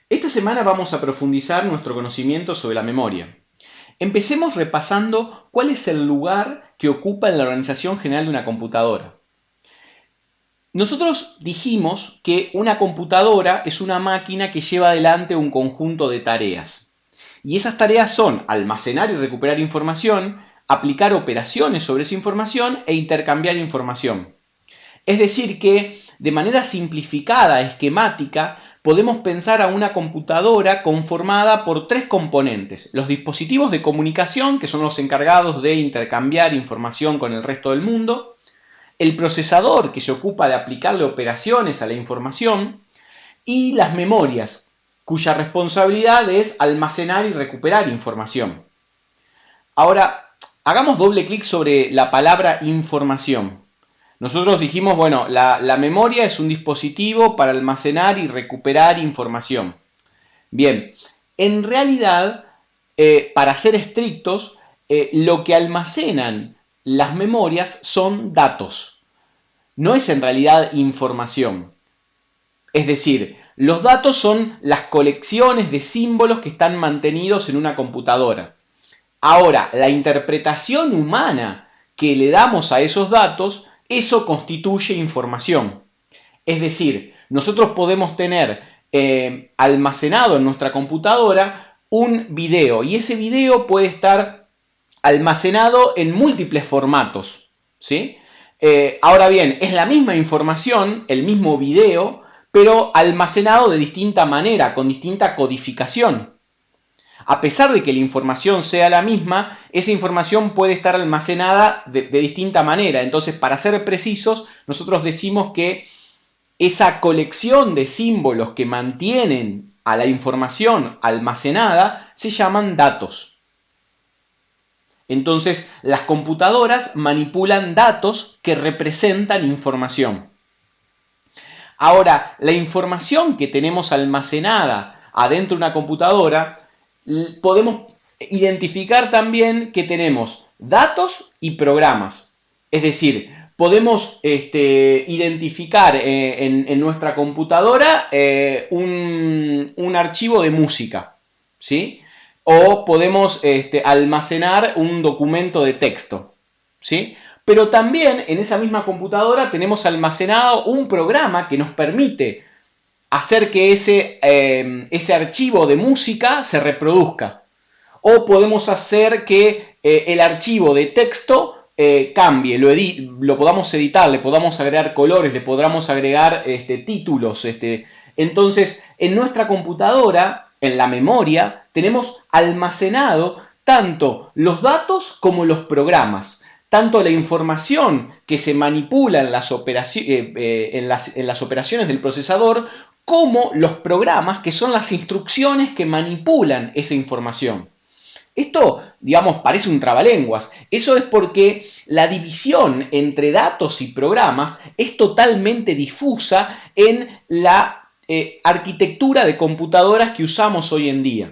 Esta semana vamos a profundizar nuestro conocimiento sobre la memoria. Empecemos repasando cuál es el lugar que ocupa en la organización general de una computadora. Nosotros dijimos que una computadora es una máquina que lleva adelante un conjunto de tareas. Y esas tareas son almacenar y recuperar información, aplicar operaciones sobre esa información e intercambiar información. Es decir que, de manera simplificada, esquemática, podemos pensar a una computadora conformada por tres componentes. Los dispositivos de comunicación, que son los encargados de intercambiar información con el resto del mundo. El procesador, que se ocupa de aplicarle operaciones a la información. Y las memorias, cuya responsabilidad es almacenar y recuperar información. Ahora, hagamos doble clic sobre la palabra información. Nosotros dijimos, bueno, la memoria es un dispositivo para almacenar y recuperar información. Bien, en realidad, para ser estrictos, lo que almacenan las memorias son datos. No es en realidad información. Es decir, los datos son las colecciones de símbolos que están mantenidos en una computadora. Ahora, la interpretación humana que le damos a esos datos, eso constituye información. Es decir, nosotros podemos tener almacenado en nuestra computadora un video y ese video puede estar almacenado en múltiples formatos, ¿sí? Ahora bien, es la misma información, el mismo video, pero almacenado de distinta manera, con distinta codificación. A pesar de que la información sea la misma, esa información puede estar almacenada de distinta manera. Entonces, para ser precisos, nosotros decimos que esa colección de símbolos que mantienen a la información almacenada se llaman datos. Entonces, las computadoras manipulan datos que representan información. Ahora, la información que tenemos almacenada adentro de una computadora, podemos identificar también que tenemos datos y programas. Es decir, podemos identificar en nuestra computadora un archivo de música, ¿sí? O podemos almacenar un documento de texto, ¿sí? Pero también en esa misma computadora tenemos almacenado un programa que nos permite hacer que ese archivo de música se reproduzca. O podemos hacer que el archivo de texto cambie, lo podamos editar, le podamos agregar colores, le podamos agregar títulos. Entonces, en nuestra computadora, en la memoria, tenemos almacenado tanto los datos como los programas. Tanto la información que se manipula en las operaciones del procesador, como los programas que son las instrucciones que manipulan esa información. Esto, digamos, parece un trabalenguas. Eso es porque la división entre datos y programas es totalmente difusa en la arquitectura de computadoras que usamos hoy en día.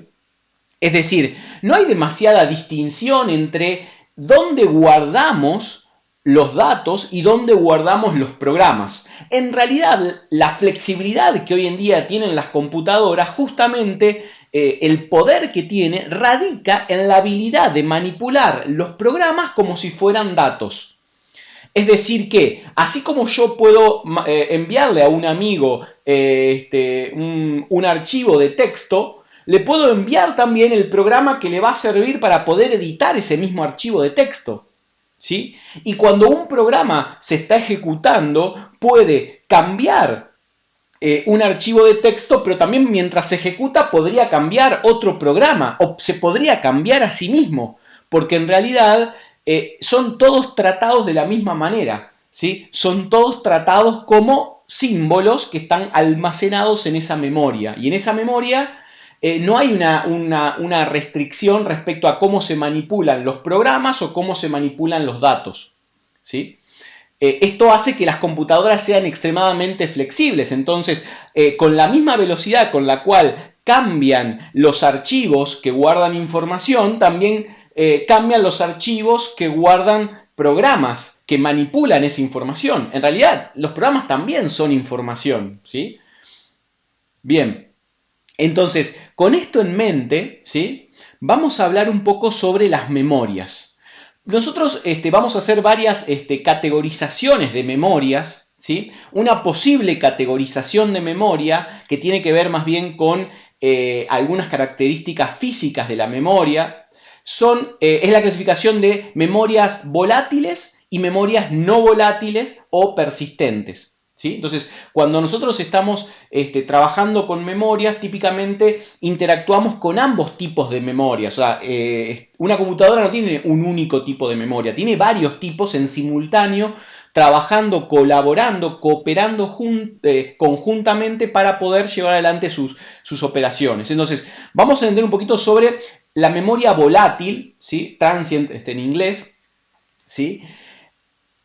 Es decir, no hay demasiada distinción entre dónde guardamos los datos y dónde guardamos los programas. En realidad, la flexibilidad que hoy en día tienen las computadoras, justamente el poder que tiene, radica en la habilidad de manipular los programas como si fueran datos. Es decir que, así como yo puedo enviarle a un amigo un archivo de texto, le puedo enviar también el programa que le va a servir para poder editar ese mismo archivo de texto. ¿Sí? Y cuando un programa se está ejecutando, puede cambiar un archivo de texto, pero también mientras se ejecuta podría cambiar otro programa o se podría cambiar a sí mismo, porque en realidad son todos tratados de la misma manera, ¿sí? Son todos tratados como símbolos que están almacenados en esa memoria. Y en esa memoria no hay una restricción respecto a cómo se manipulan los programas o cómo se manipulan los datos, ¿sí? Esto hace que las computadoras sean extremadamente flexibles. Entonces, con la misma velocidad con la cual cambian los archivos que guardan información, también cambian los archivos que guardan programas que manipulan esa información. En realidad, los programas también son información, ¿sí? Bien. Entonces, con esto en mente, ¿sí? Vamos a hablar un poco sobre las memorias. Nosotros vamos a hacer varias categorizaciones de memorias, ¿sí? Una posible categorización de memoria que tiene que ver más bien con algunas características físicas de la memoria es la clasificación de memorias volátiles y memorias no volátiles o persistentes. ¿Sí? Entonces, cuando nosotros estamos trabajando con memorias, típicamente interactuamos con ambos tipos de memorias. O sea, una computadora no tiene un único tipo de memoria, tiene varios tipos en simultáneo, trabajando, colaborando, cooperando conjuntamente para poder llevar adelante sus operaciones. Entonces, vamos a entender un poquito sobre la memoria volátil, ¿sí? Transient en inglés, ¿sí?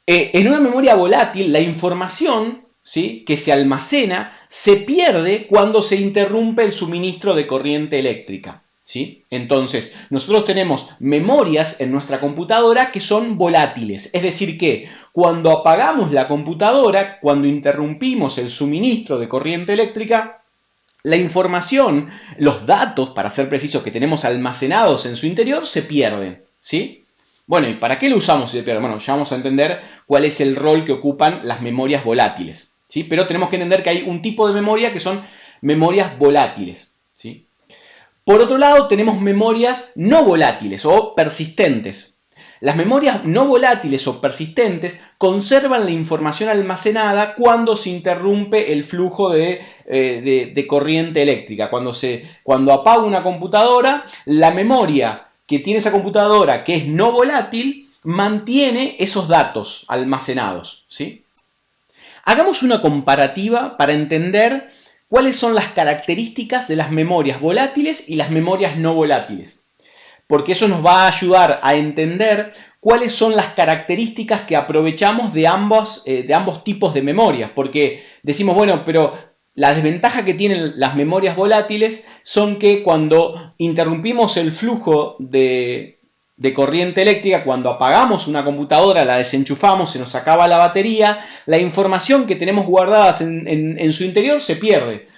En una memoria volátil, la información, ¿sí?, que se almacena se pierde cuando se interrumpe el suministro de corriente eléctrica. ¿Sí? Entonces, nosotros tenemos memorias en nuestra computadora que son volátiles. Es decir, que cuando apagamos la computadora, cuando interrumpimos el suministro de corriente eléctrica, la información, los datos, para ser precisos, que tenemos almacenados en su interior, se pierden. ¿Sí? Bueno, ¿y para qué lo usamos si se pierde? Bueno, ya vamos a entender cuál es el rol que ocupan las memorias volátiles. ¿Sí? Pero tenemos que entender que hay un tipo de memoria que son memorias volátiles. ¿Sí? Por otro lado, tenemos memorias no volátiles o persistentes. Las memorias no volátiles o persistentes conservan la información almacenada cuando se interrumpe el flujo de corriente eléctrica. Cuando apaga una computadora, la memoria que tiene esa computadora, que es no volátil, mantiene esos datos almacenados. ¿Sí? Hagamos una comparativa para entender cuáles son las características de las memorias volátiles y las memorias no volátiles, porque eso nos va a ayudar a entender cuáles son las características que aprovechamos de ambos tipos de memorias, porque decimos, bueno, pero la desventaja que tienen las memorias volátiles son que cuando interrumpimos el flujo de corriente eléctrica, cuando apagamos una computadora, la desenchufamos, se nos acaba la batería, la información que tenemos guardadas en su interior se pierde.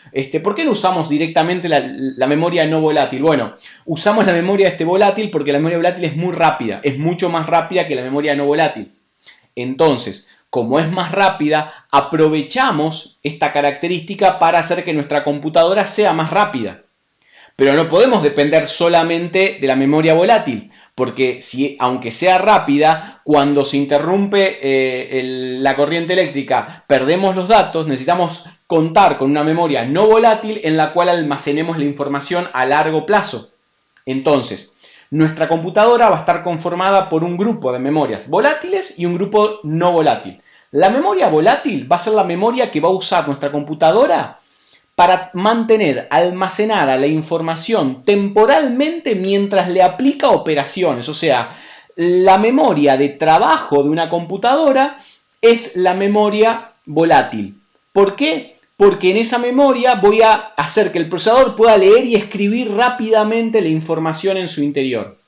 ¿Por qué no usamos directamente la memoria no volátil? Bueno, usamos la memoria volátil porque la memoria volátil es muy rápida, es mucho más rápida que la memoria no volátil. Entonces, como es más rápida, aprovechamos esta característica para hacer que nuestra computadora sea más rápida. Pero no podemos depender solamente de la memoria volátil, porque aunque sea rápida, cuando se interrumpe la corriente eléctrica, perdemos los datos, necesitamos contar con una memoria no volátil en la cual almacenemos la información a largo plazo. Entonces, nuestra computadora va a estar conformada por un grupo de memorias volátiles y un grupo no volátil. La memoria volátil va a ser la memoria que va a usar nuestra computadora para mantener almacenada la información temporalmente mientras le aplica operaciones. O sea, la memoria de trabajo de una computadora es la memoria volátil. ¿Por qué? Porque en esa memoria voy a hacer que el procesador pueda leer y escribir rápidamente la información en su interior.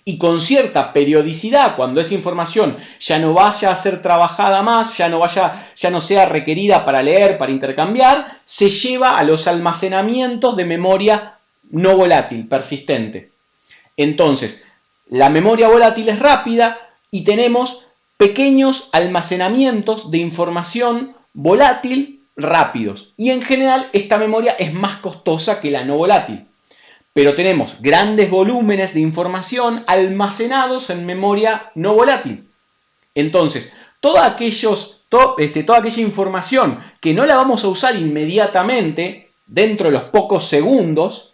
Y con cierta periodicidad, cuando esa información ya no vaya a ser trabajada más, ya no sea requerida para leer, para intercambiar, se lleva a los almacenamientos de memoria no volátil, persistente. Entonces, la memoria volátil es rápida y tenemos pequeños almacenamientos de información volátil rápidos. Y en general esta memoria es más costosa que la no volátil. Pero tenemos grandes volúmenes de información almacenados en memoria no volátil. Entonces, toda aquella información que no la vamos a usar inmediatamente, dentro de los pocos segundos,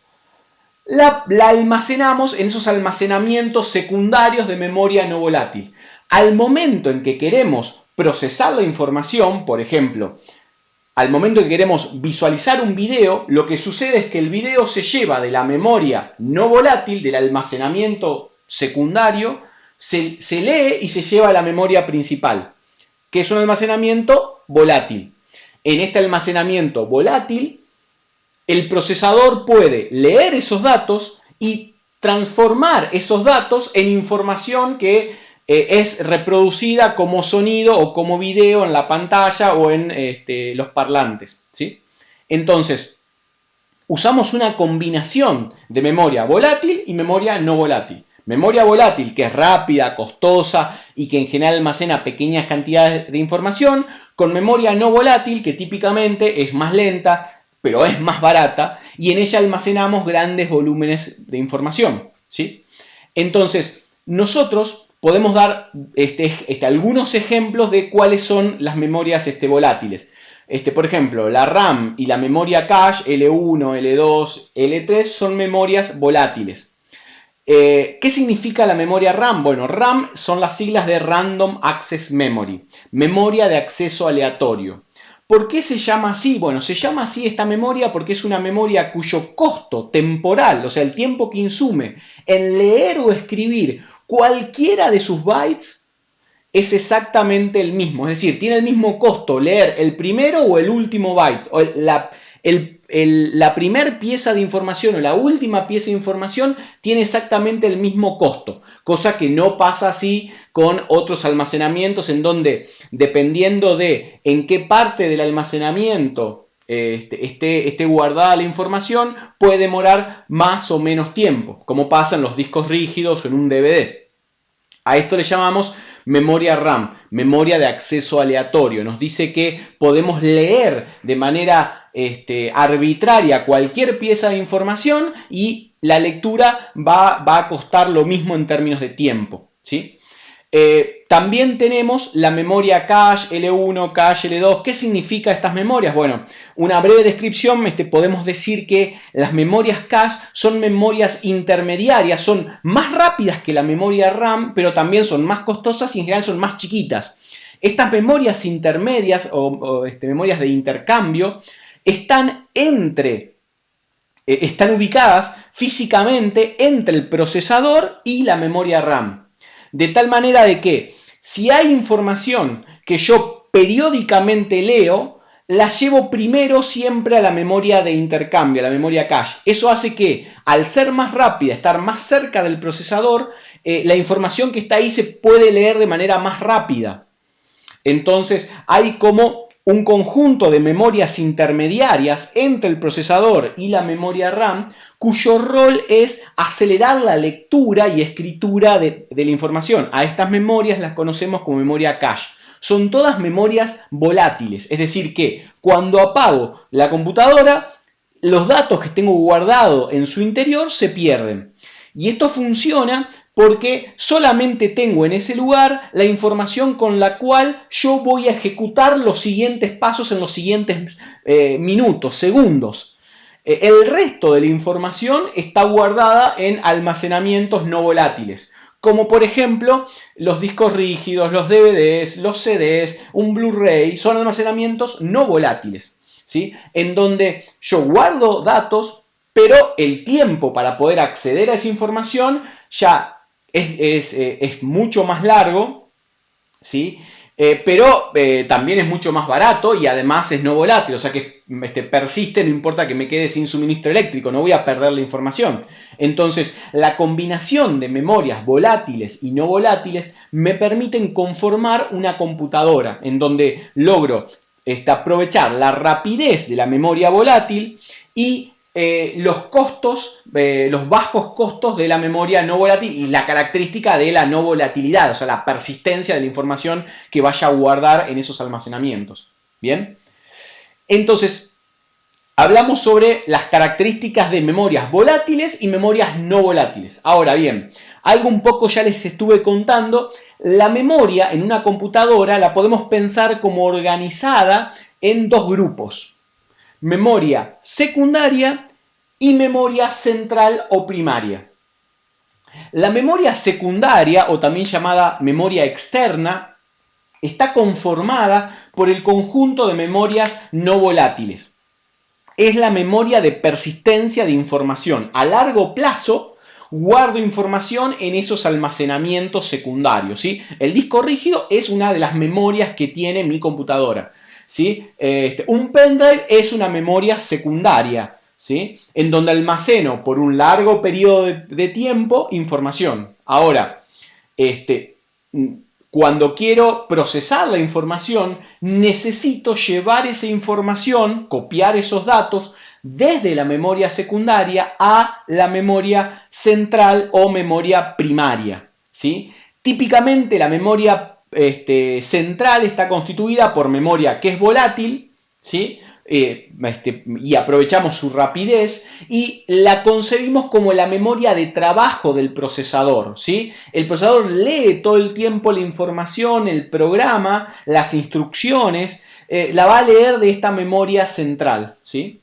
la almacenamos en esos almacenamientos secundarios de memoria no volátil. Al momento en que queremos procesar la información, por ejemplo, al momento que queremos visualizar un video, lo que sucede es que el video se lleva de la memoria no volátil, del almacenamiento secundario, se lee y se lleva a la memoria principal, que es un almacenamiento volátil. En este almacenamiento volátil, el procesador puede leer esos datos y transformar esos datos en información que es reproducida como sonido o como video en la pantalla o en los parlantes. ¿Sí? Entonces, usamos una combinación de memoria volátil y memoria no volátil. Memoria volátil, que es rápida, costosa y que en general almacena pequeñas cantidades de información, con memoria no volátil, que típicamente es más lenta, pero es más barata, y en ella almacenamos grandes volúmenes de información, ¿sí? Entonces, nosotros podemos dar algunos ejemplos de cuáles son las memorias volátiles. Por ejemplo, la RAM y la memoria cache L1, L2, L3 son memorias volátiles. ¿Qué significa la memoria RAM? Bueno, RAM son las siglas de Random Access Memory, memoria de acceso aleatorio. ¿Por qué se llama así? Bueno, se llama así esta memoria porque es una memoria cuyo costo temporal, o sea, el tiempo que insume en leer o escribir cualquiera de sus bytes es exactamente el mismo. Es decir, tiene el mismo costo leer el primero o el último byte, o la primera pieza de información o la última pieza de información tiene exactamente el mismo costo, cosa que no pasa así con otros almacenamientos en donde, dependiendo de en qué parte del almacenamiento esté guardada la información, puede demorar más o menos tiempo, como pasa en los discos rígidos o en un DVD. A esto le llamamos memoria RAM, memoria de acceso aleatorio. Nos dice que podemos leer de manera arbitraria cualquier pieza de información y la lectura va a costar lo mismo en términos de tiempo, ¿sí? También tenemos la memoria cache L1, cache L2. ¿Qué significa estas memorias? Bueno, una breve descripción, podemos decir que las memorias cache son memorias intermediarias, son más rápidas que la memoria RAM, pero también son más costosas y en general son más chiquitas. Estas memorias intermedias o memorias de intercambio están ubicadas físicamente entre el procesador y la memoria RAM. De tal manera de que si hay información que yo periódicamente leo, la llevo primero siempre a la memoria de intercambio, a la memoria cache. Eso hace que, al ser más rápida, estar más cerca del procesador, la información que está ahí se puede leer de manera más rápida. Entonces hay como un conjunto de memorias intermediarias entre el procesador y la memoria RAM, cuyo rol es acelerar la lectura y escritura de la información. A estas memorias las conocemos como memoria cache. Son todas memorias volátiles, es decir que cuando apago la computadora, los datos que tengo guardados en su interior se pierden. Y esto funciona porque solamente tengo en ese lugar la información con la cual yo voy a ejecutar los siguientes pasos en los siguientes minutos, segundos. El resto de la información está guardada en almacenamientos no volátiles, como por ejemplo los discos rígidos, los DVDs, los CDs, un Blu-ray, son almacenamientos no volátiles, ¿sí? En donde yo guardo datos, pero el tiempo para poder acceder a esa información ya es mucho más largo, ¿sí? Pero también es mucho más barato y además es no volátil, o sea que persiste, no importa que me quede sin suministro eléctrico, no voy a perder la información. Entonces, la combinación de memorias volátiles y no volátiles me permiten conformar una computadora en donde logro aprovechar la rapidez de la memoria volátil y los costos, los bajos costos de la memoria no volátil y la característica de la no volatilidad, o sea, la persistencia de la información que vaya a guardar en esos almacenamientos. ¿Bien? Entonces, hablamos sobre las características de memorias volátiles y memorias no volátiles. Ahora bien, algo un poco ya les estuve contando, la memoria en una computadora la podemos pensar como organizada en dos grupos. Memoria secundaria y memoria central o primaria. La memoria secundaria, o también llamada memoria externa, está conformada por el conjunto de memorias no volátiles. Es la memoria de persistencia de información. A largo plazo guardo información en esos almacenamientos secundarios, ¿sí? El disco rígido es una de las memorias que tiene mi computadora, ¿sí? Un pendrive es una memoria secundaria, ¿sí? En donde almaceno por un largo periodo de tiempo información. Ahora, cuando quiero procesar la información, necesito llevar esa información, copiar esos datos desde la memoria secundaria a la memoria central o memoria primaria, ¿sí? Típicamente la memoria central está constituida por memoria que es volátil, ¿sí? Y aprovechamos su rapidez y la concebimos como la memoria de trabajo del procesador, ¿sí? El procesador lee todo el tiempo la información, el programa, las instrucciones, la va a leer de esta memoria central, ¿sí?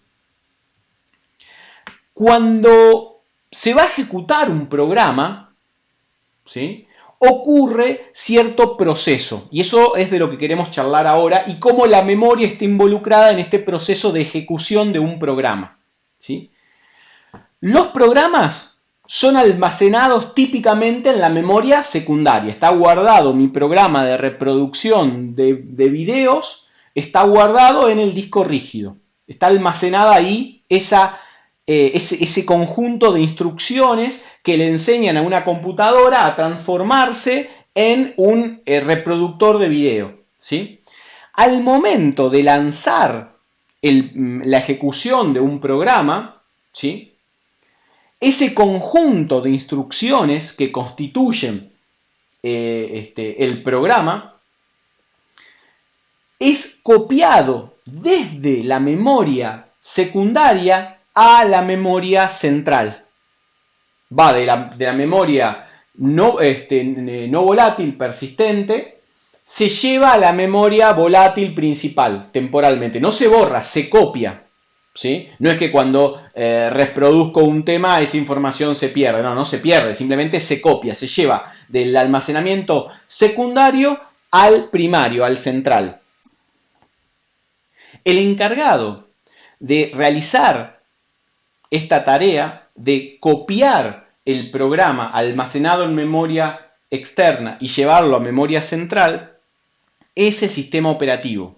Cuando se va a ejecutar un programa, ¿sí?, ocurre cierto proceso, y eso es de lo que queremos charlar ahora, y cómo la memoria está involucrada en este proceso de ejecución de un programa, ¿sí? Los programas son almacenados típicamente en la memoria secundaria. Está guardado mi programa de reproducción de videos, está guardado en el disco rígido. Está almacenada ahí ese conjunto de instrucciones que le enseñan a una computadora a transformarse en un reproductor de video, ¿sí? Al momento de lanzar la ejecución de un programa, ¿sí?, ese conjunto de instrucciones que constituyen el programa es copiado desde la memoria secundaria a la memoria central. Va de la memoria no volátil persistente, se lleva a la memoria volátil principal temporalmente. No se borra, se copia, ¿sí? No es que cuando reproduzco un tema esa información se pierde. No se pierde, simplemente se copia, se lleva del almacenamiento secundario al primario, al central. El encargado de realizar esta tarea de copiar el programa almacenado en memoria externa y llevarlo a memoria central es el sistema operativo.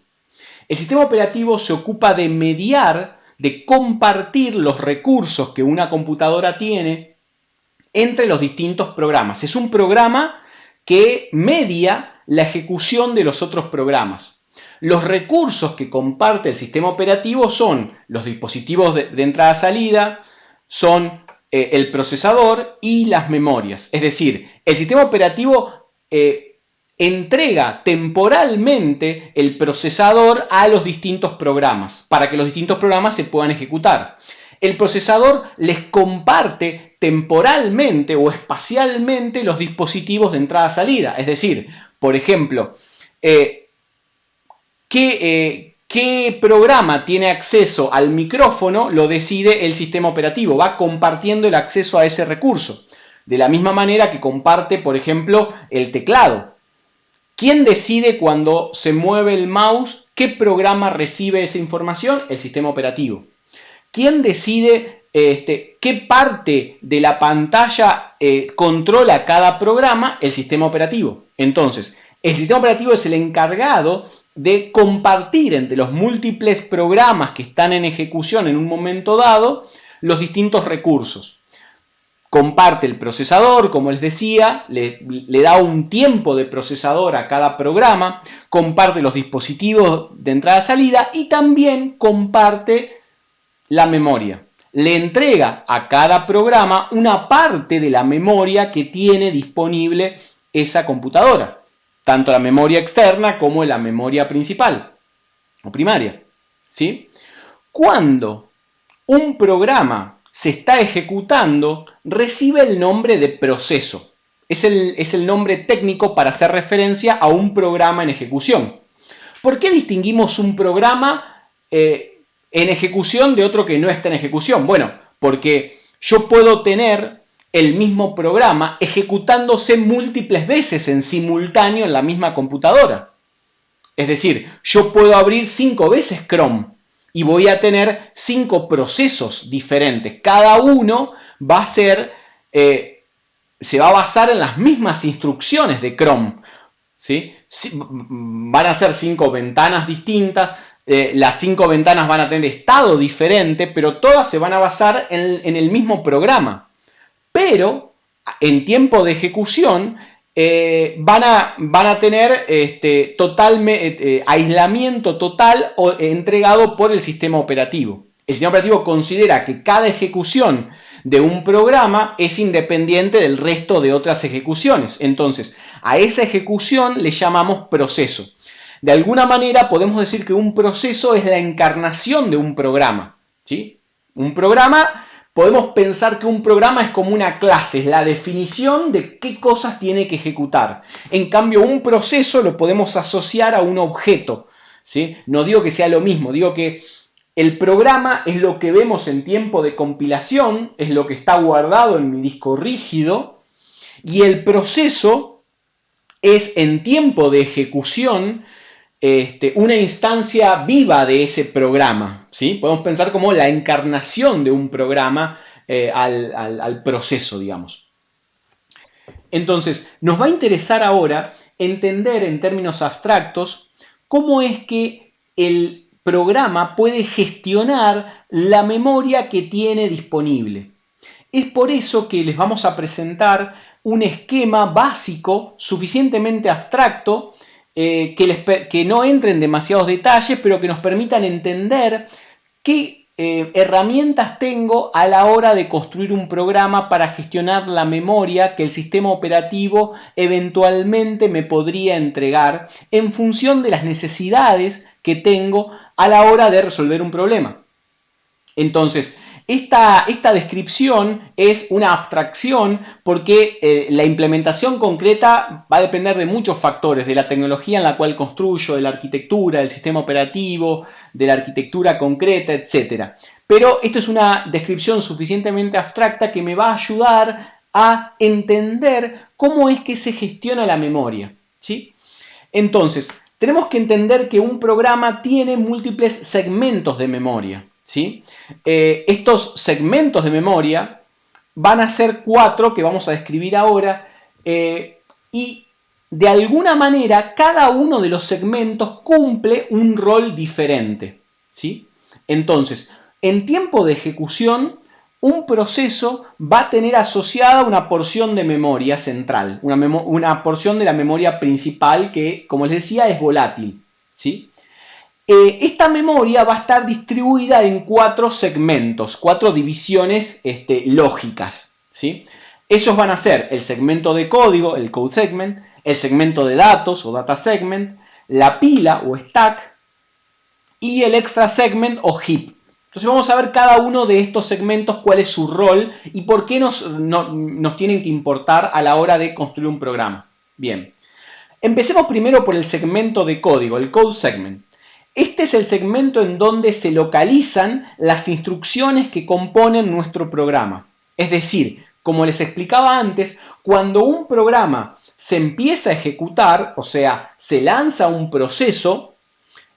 El sistema operativo se ocupa de mediar, de compartir los recursos que una computadora tiene entre los distintos programas. Es un programa que media la ejecución de los otros programas. Los recursos que comparte el sistema operativo son los dispositivos de entrada-salida, son el procesador y las memorias. Es decir, el sistema operativo entrega temporalmente el procesador a los distintos programas para que los distintos programas se puedan ejecutar. El procesador les comparte temporalmente o espacialmente los dispositivos de entrada-salida. Es decir, por ejemplo, ¿qué programa tiene acceso al micrófono? Lo decide el sistema operativo, va compartiendo el acceso a ese recurso. De la misma manera que comparte, por ejemplo, el teclado. ¿Quién decide cuando se mueve el mouse qué programa recibe esa información? El sistema operativo. ¿Quién decide qué parte de la pantalla controla cada programa? El sistema operativo. Entonces, el sistema operativo es el encargado de compartir entre los múltiples programas que están en ejecución en un momento dado los distintos recursos. Comparte el procesador, como les decía, le da un tiempo de procesador a cada programa, comparte los dispositivos de entrada-salida y también comparte la memoria. Le entrega a cada programa una parte de la memoria que tiene disponible esa computadora, tanto la memoria externa como la memoria principal o primaria, ¿sí? Cuando un programa se está ejecutando, recibe el nombre de proceso. Es el nombre técnico para hacer referencia a un programa en ejecución. ¿Por qué distinguimos un programa en ejecución de otro que no está en ejecución? Bueno, porque yo puedo tener el mismo programa ejecutándose múltiples veces en simultáneo en la misma computadora. Es decir, yo puedo abrir 5 veces Chrome y voy a tener 5 procesos diferentes. Cada uno va a ser, se va a basar en las mismas instrucciones de Chrome, ¿sí? Van a ser 5 ventanas distintas, las 5 ventanas van a tener estado diferente, pero todas se van a basar en el mismo programa. Pero en tiempo de ejecución van a tener aislamiento total entregado por el sistema operativo. El sistema operativo considera que cada ejecución de un programa es independiente del resto de otras ejecuciones. Entonces, a esa ejecución le llamamos proceso. De alguna manera podemos decir que un proceso es la encarnación de un programa, ¿sí? Un programa, podemos pensar que un programa es como una clase, es la definición de qué cosas tiene que ejecutar. En cambio, un proceso lo podemos asociar a un objeto, ¿sí? No digo que sea lo mismo, digo que el programa es lo que vemos en tiempo de compilación, es lo que está guardado en mi disco rígido, y el proceso es en tiempo de ejecución una instancia viva de ese programa, ¿sí? Podemos pensar como la encarnación de un programa al proceso, digamos. Entonces, nos va a interesar ahora entender en términos abstractos cómo es que el programa puede gestionar la memoria que tiene disponible. Es por eso que les vamos a presentar un esquema básico suficientemente abstracto que no entre en demasiados detalles, pero que nos permitan entender qué herramientas tengo a la hora de construir un programa para gestionar la memoria que el sistema operativo eventualmente me podría entregar en función de las necesidades que tengo a la hora de resolver un problema. Entonces, esta descripción es una abstracción porque la implementación concreta va a depender de muchos factores, de la tecnología en la cual construyo, de la arquitectura, del sistema operativo, de la arquitectura concreta, etc. Pero esto es una descripción suficientemente abstracta que me va a ayudar a entender cómo es que se gestiona la memoria, ¿sí? Entonces, tenemos que entender que un programa tiene múltiples segmentos de memoria, ¿sí? Estos segmentos de memoria van a ser 4 que vamos a describir ahora y de alguna manera cada uno de los segmentos cumple un rol diferente, ¿sí? Entonces, en tiempo de ejecución, un proceso va a tener asociada una porción de memoria central, una porción de la memoria principal que, como les decía, es volátil, ¿sí? Esta memoria va a estar distribuida en 4 segmentos, 4 divisiones lógicas, ¿sí? Esos van a ser el segmento de código, el code segment, el segmento de datos o data segment, la pila o stack y el extra segment o heap. Entonces vamos a ver cada uno de estos segmentos cuál es su rol y por qué nos tienen que importar a la hora de construir un programa. Bien, empecemos primero por el segmento de código, el code segment. Este es el segmento en donde se localizan las instrucciones que componen nuestro programa. Es decir, como les explicaba antes, cuando un programa se empieza a ejecutar, o sea, se lanza un proceso,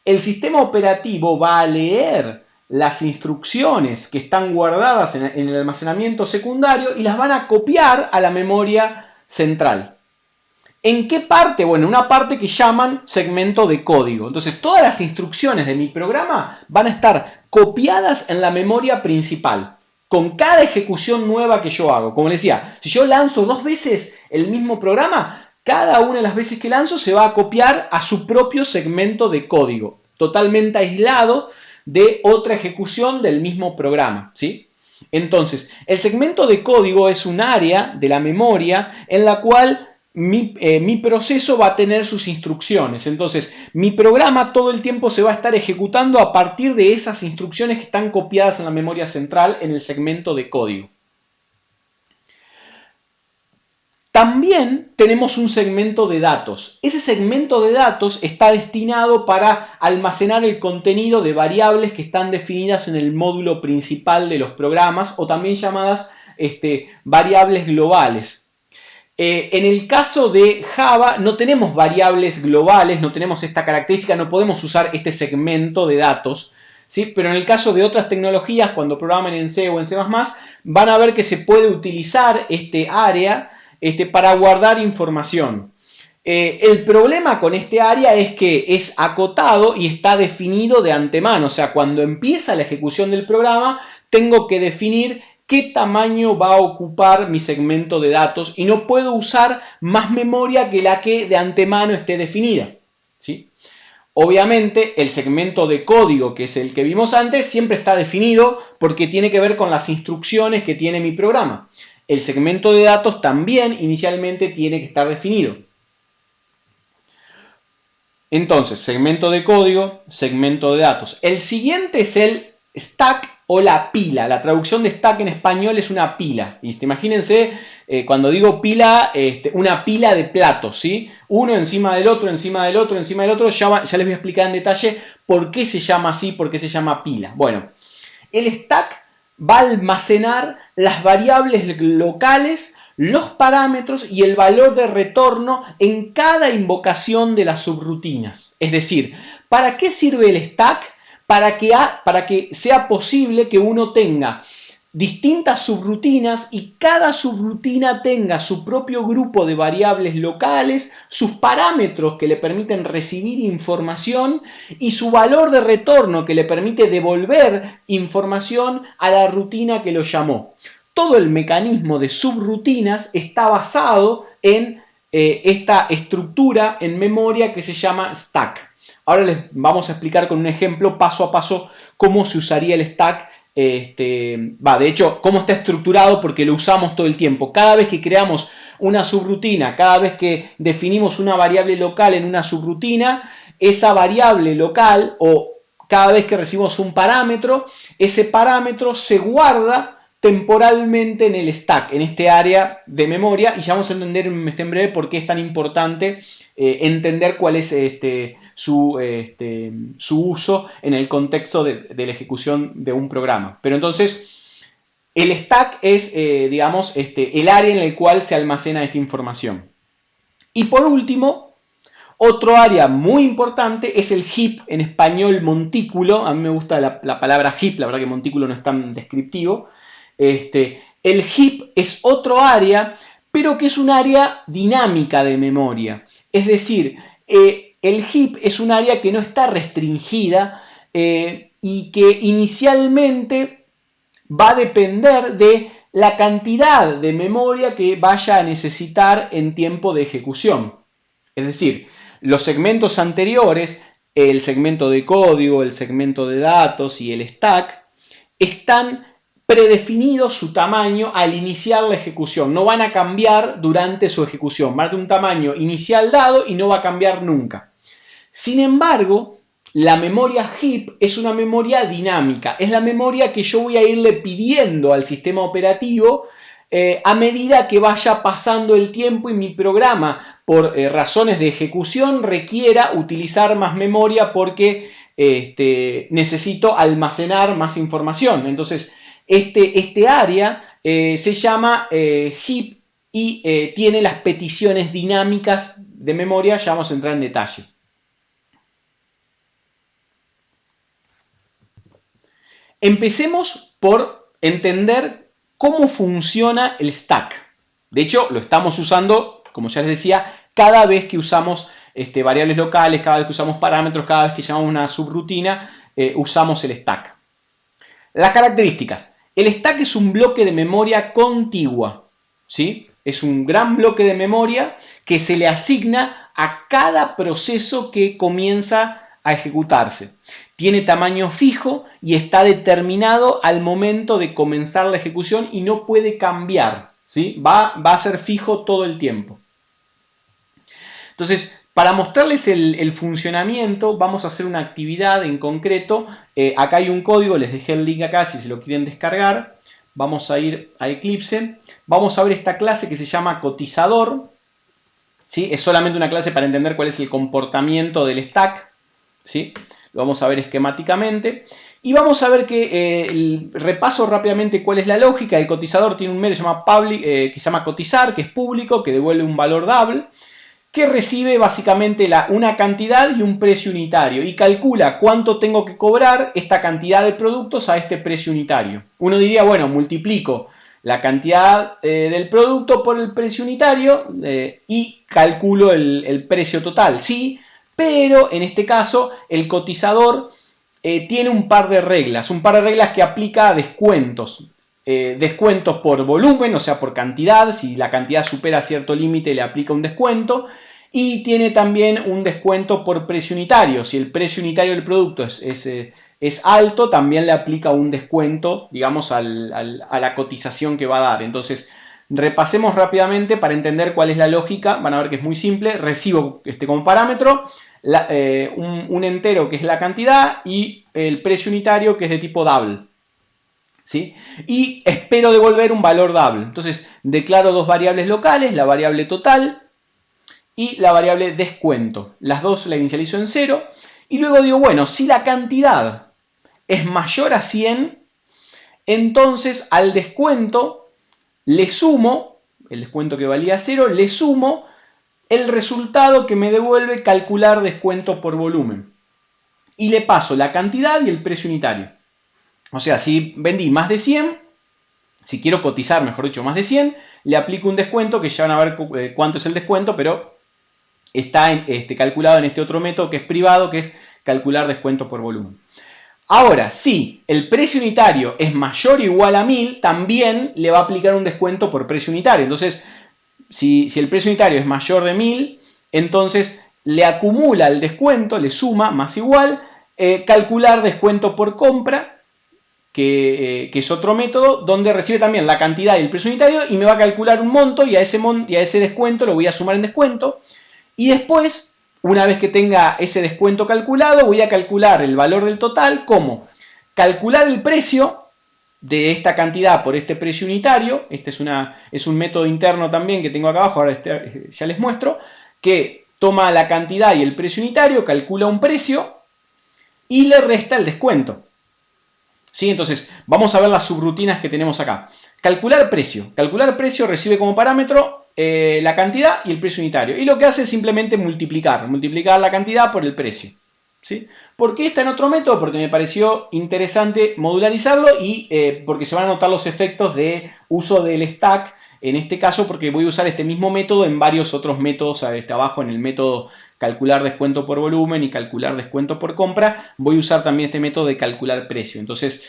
el sistema operativo va a leer las instrucciones que están guardadas en el almacenamiento secundario y las van a copiar a la memoria central. ¿En qué parte? Bueno, una parte que llaman segmento de código. Entonces, todas las instrucciones de mi programa van a estar copiadas en la memoria principal, con cada ejecución nueva que yo hago. Como les decía, si yo lanzo 2 veces el mismo programa, cada una de las veces que lanzo se va a copiar a su propio segmento de código, totalmente aislado de otra ejecución del mismo programa, ¿sí? Entonces, el segmento de código es un área de la memoria en la cual mi proceso va a tener sus instrucciones. Entonces, mi programa todo el tiempo se va a estar ejecutando a partir de esas instrucciones que están copiadas en la memoria central en el segmento de código. También tenemos un segmento de datos. Ese segmento de datos está destinado para almacenar el contenido de variables que están definidas en el módulo principal de los programas o también llamadas variables globales. En el caso de Java no tenemos variables globales, no tenemos esta característica, no podemos usar este segmento de datos, ¿sí? Pero en el caso de otras tecnologías, cuando programen en C o en C++, van a ver que se puede utilizar este área para guardar información. El problema con este área es que es acotado y está definido de antemano, o sea, cuando empieza la ejecución del programa, tengo que definir qué tamaño va a ocupar mi segmento de datos y no puedo usar más memoria que la que de antemano esté definida, ¿sí? Obviamente el segmento de código, que es el que vimos antes, siempre está definido porque tiene que ver con las instrucciones que tiene mi programa. El segmento de datos también inicialmente tiene que estar definido. Entonces, segmento de código, segmento de datos. El siguiente es el stack o la pila. La traducción de stack en español es una pila. Imagínense, cuando digo pila, una pila de platos, ¿sí? Uno encima del otro, encima del otro, encima del otro. Ya les voy a explicar en detalle por qué se llama así, por qué se llama pila. Bueno, el stack va a almacenar las variables locales, los parámetros y el valor de retorno en cada invocación de las subrutinas. Es decir, ¿para qué sirve el stack? Para que sea posible que uno tenga distintas subrutinas y cada subrutina tenga su propio grupo de variables locales, sus parámetros que le permiten recibir información y su valor de retorno que le permite devolver información a la rutina que lo llamó. Todo el mecanismo de subrutinas está basado en esta estructura en memoria que se llama stack. Ahora les vamos a explicar con un ejemplo paso a paso cómo se usaría el stack. De hecho, cómo está estructurado porque lo usamos todo el tiempo. Cada vez que creamos una subrutina, cada vez que definimos una variable local en una subrutina, esa variable local o cada vez que recibimos un parámetro, ese parámetro se guarda temporalmente en el stack, en este área de memoria, y ya vamos a entender en breve por qué es tan importante entender cuál es su uso en el contexto de la ejecución de un programa. Pero entonces, el stack es, el área en el cual se almacena esta información. Y por último, otro área muy importante es el heap, en español montículo. A mí me gusta la palabra heap, la verdad que montículo no es tan descriptivo. El heap es otro área, pero que es un área dinámica de memoria. Es decir, el heap es un área que no está restringida y que inicialmente va a depender de la cantidad de memoria que vaya a necesitar en tiempo de ejecución. Es decir, los segmentos anteriores, el segmento de código, el segmento de datos y el stack, están predefinido su tamaño al iniciar la ejecución. No van a cambiar durante su ejecución. Va a tener un tamaño inicial dado y no va a cambiar nunca. Sin embargo, la memoria heap es una memoria dinámica. Es la memoria que yo voy a irle pidiendo al sistema operativo a medida que vaya pasando el tiempo y mi programa, por razones de ejecución, requiera utilizar más memoria porque necesito almacenar más información. Entonces, este área se llama heap y tiene las peticiones dinámicas de memoria. Ya vamos a entrar en detalle. Empecemos por entender cómo funciona el stack. De hecho, lo estamos usando, como ya les decía, cada vez que usamos variables locales, cada vez que usamos parámetros, cada vez que llamamos una subrutina, usamos el stack. Las características. El stack es un bloque de memoria contigua, ¿sí? Es un gran bloque de memoria que se le asigna a cada proceso que comienza a ejecutarse. Tiene tamaño fijo y está determinado al momento de comenzar la ejecución y no puede cambiar, ¿sí? Va a ser fijo todo el tiempo. Entonces, para mostrarles el funcionamiento, vamos a hacer una actividad en concreto. Acá hay un código, les dejé el link acá si se lo quieren descargar. Vamos a ir a Eclipse. Vamos a ver esta clase que se llama cotizador, ¿sí? Es solamente una clase para entender cuál es el comportamiento del stack, ¿sí? Lo vamos a ver esquemáticamente. Y vamos a ver que repaso rápidamente cuál es la lógica. El cotizador tiene un método que se llama cotizar, que es público, que devuelve un valor double, que recibe básicamente una cantidad y un precio unitario y calcula cuánto tengo que cobrar esta cantidad de productos a este precio unitario. Uno diría, bueno, multiplico la cantidad del producto por el precio unitario y calculo el precio total. Sí, pero en este caso el cotizador tiene un par de reglas que aplica a descuentos. Descuentos por volumen, o sea, por cantidad. Si la cantidad supera cierto límite, le aplica un descuento. y tiene también un descuento por precio unitario. Si el precio unitario del producto es alto, también le aplica un descuento, digamos, a la cotización que va a dar. Entonces, repasemos rápidamente para entender cuál es la lógica. Van a ver que es muy simple. Recibo como parámetro un entero que es la cantidad y el precio unitario que es de tipo double. ¿Sí? Y espero devolver un valor double. Entonces, declaro dos variables locales, la variable total y la variable descuento. Las dos la inicializo en 0. Y luego digo, bueno, si la cantidad es mayor a 100, entonces al descuento le sumo, el descuento que valía 0, le sumo el resultado que me devuelve calcular descuento por volumen. Y le paso la cantidad y el precio unitario. O sea, si vendí más de 100, si quiero cotizar, mejor dicho, más de 100, le aplico un descuento, que ya van a ver cuánto es el descuento, pero está calculado en este otro método que es privado, que es calcular descuento por volumen. Ahora, si el precio unitario es mayor o igual a 1000, también le va a aplicar un descuento por precio unitario. Entonces, si el precio unitario es mayor de 1000, entonces le acumula el descuento, le suma más igual, calcular descuento por compra, que es otro método, donde recibe también la cantidad y el precio unitario y me va a calcular un monto y a ese descuento lo voy a sumar en descuento. Y después, una vez que tenga ese descuento calculado, voy a calcular el valor del total como calcular el precio de esta cantidad por este precio unitario. Este es un método interno también que tengo acá abajo, ahora ya les muestro, que toma la cantidad y el precio unitario, calcula un precio y le resta el descuento. ¿Sí? Entonces, vamos a ver las subrutinas que tenemos acá. Calcular precio. Calcular precio recibe como parámetro la cantidad y el precio unitario. Y lo que hace es simplemente multiplicar la cantidad por el precio. ¿Sí? ¿Por qué está en otro método? Porque me pareció interesante modularizarlo y porque se van a notar los efectos de uso del stack. En este caso, porque voy a usar este mismo método en varios otros métodos abajo, en el método calcular descuento por volumen y calcular descuento por compra, voy a usar también este método de calcular precio. Entonces,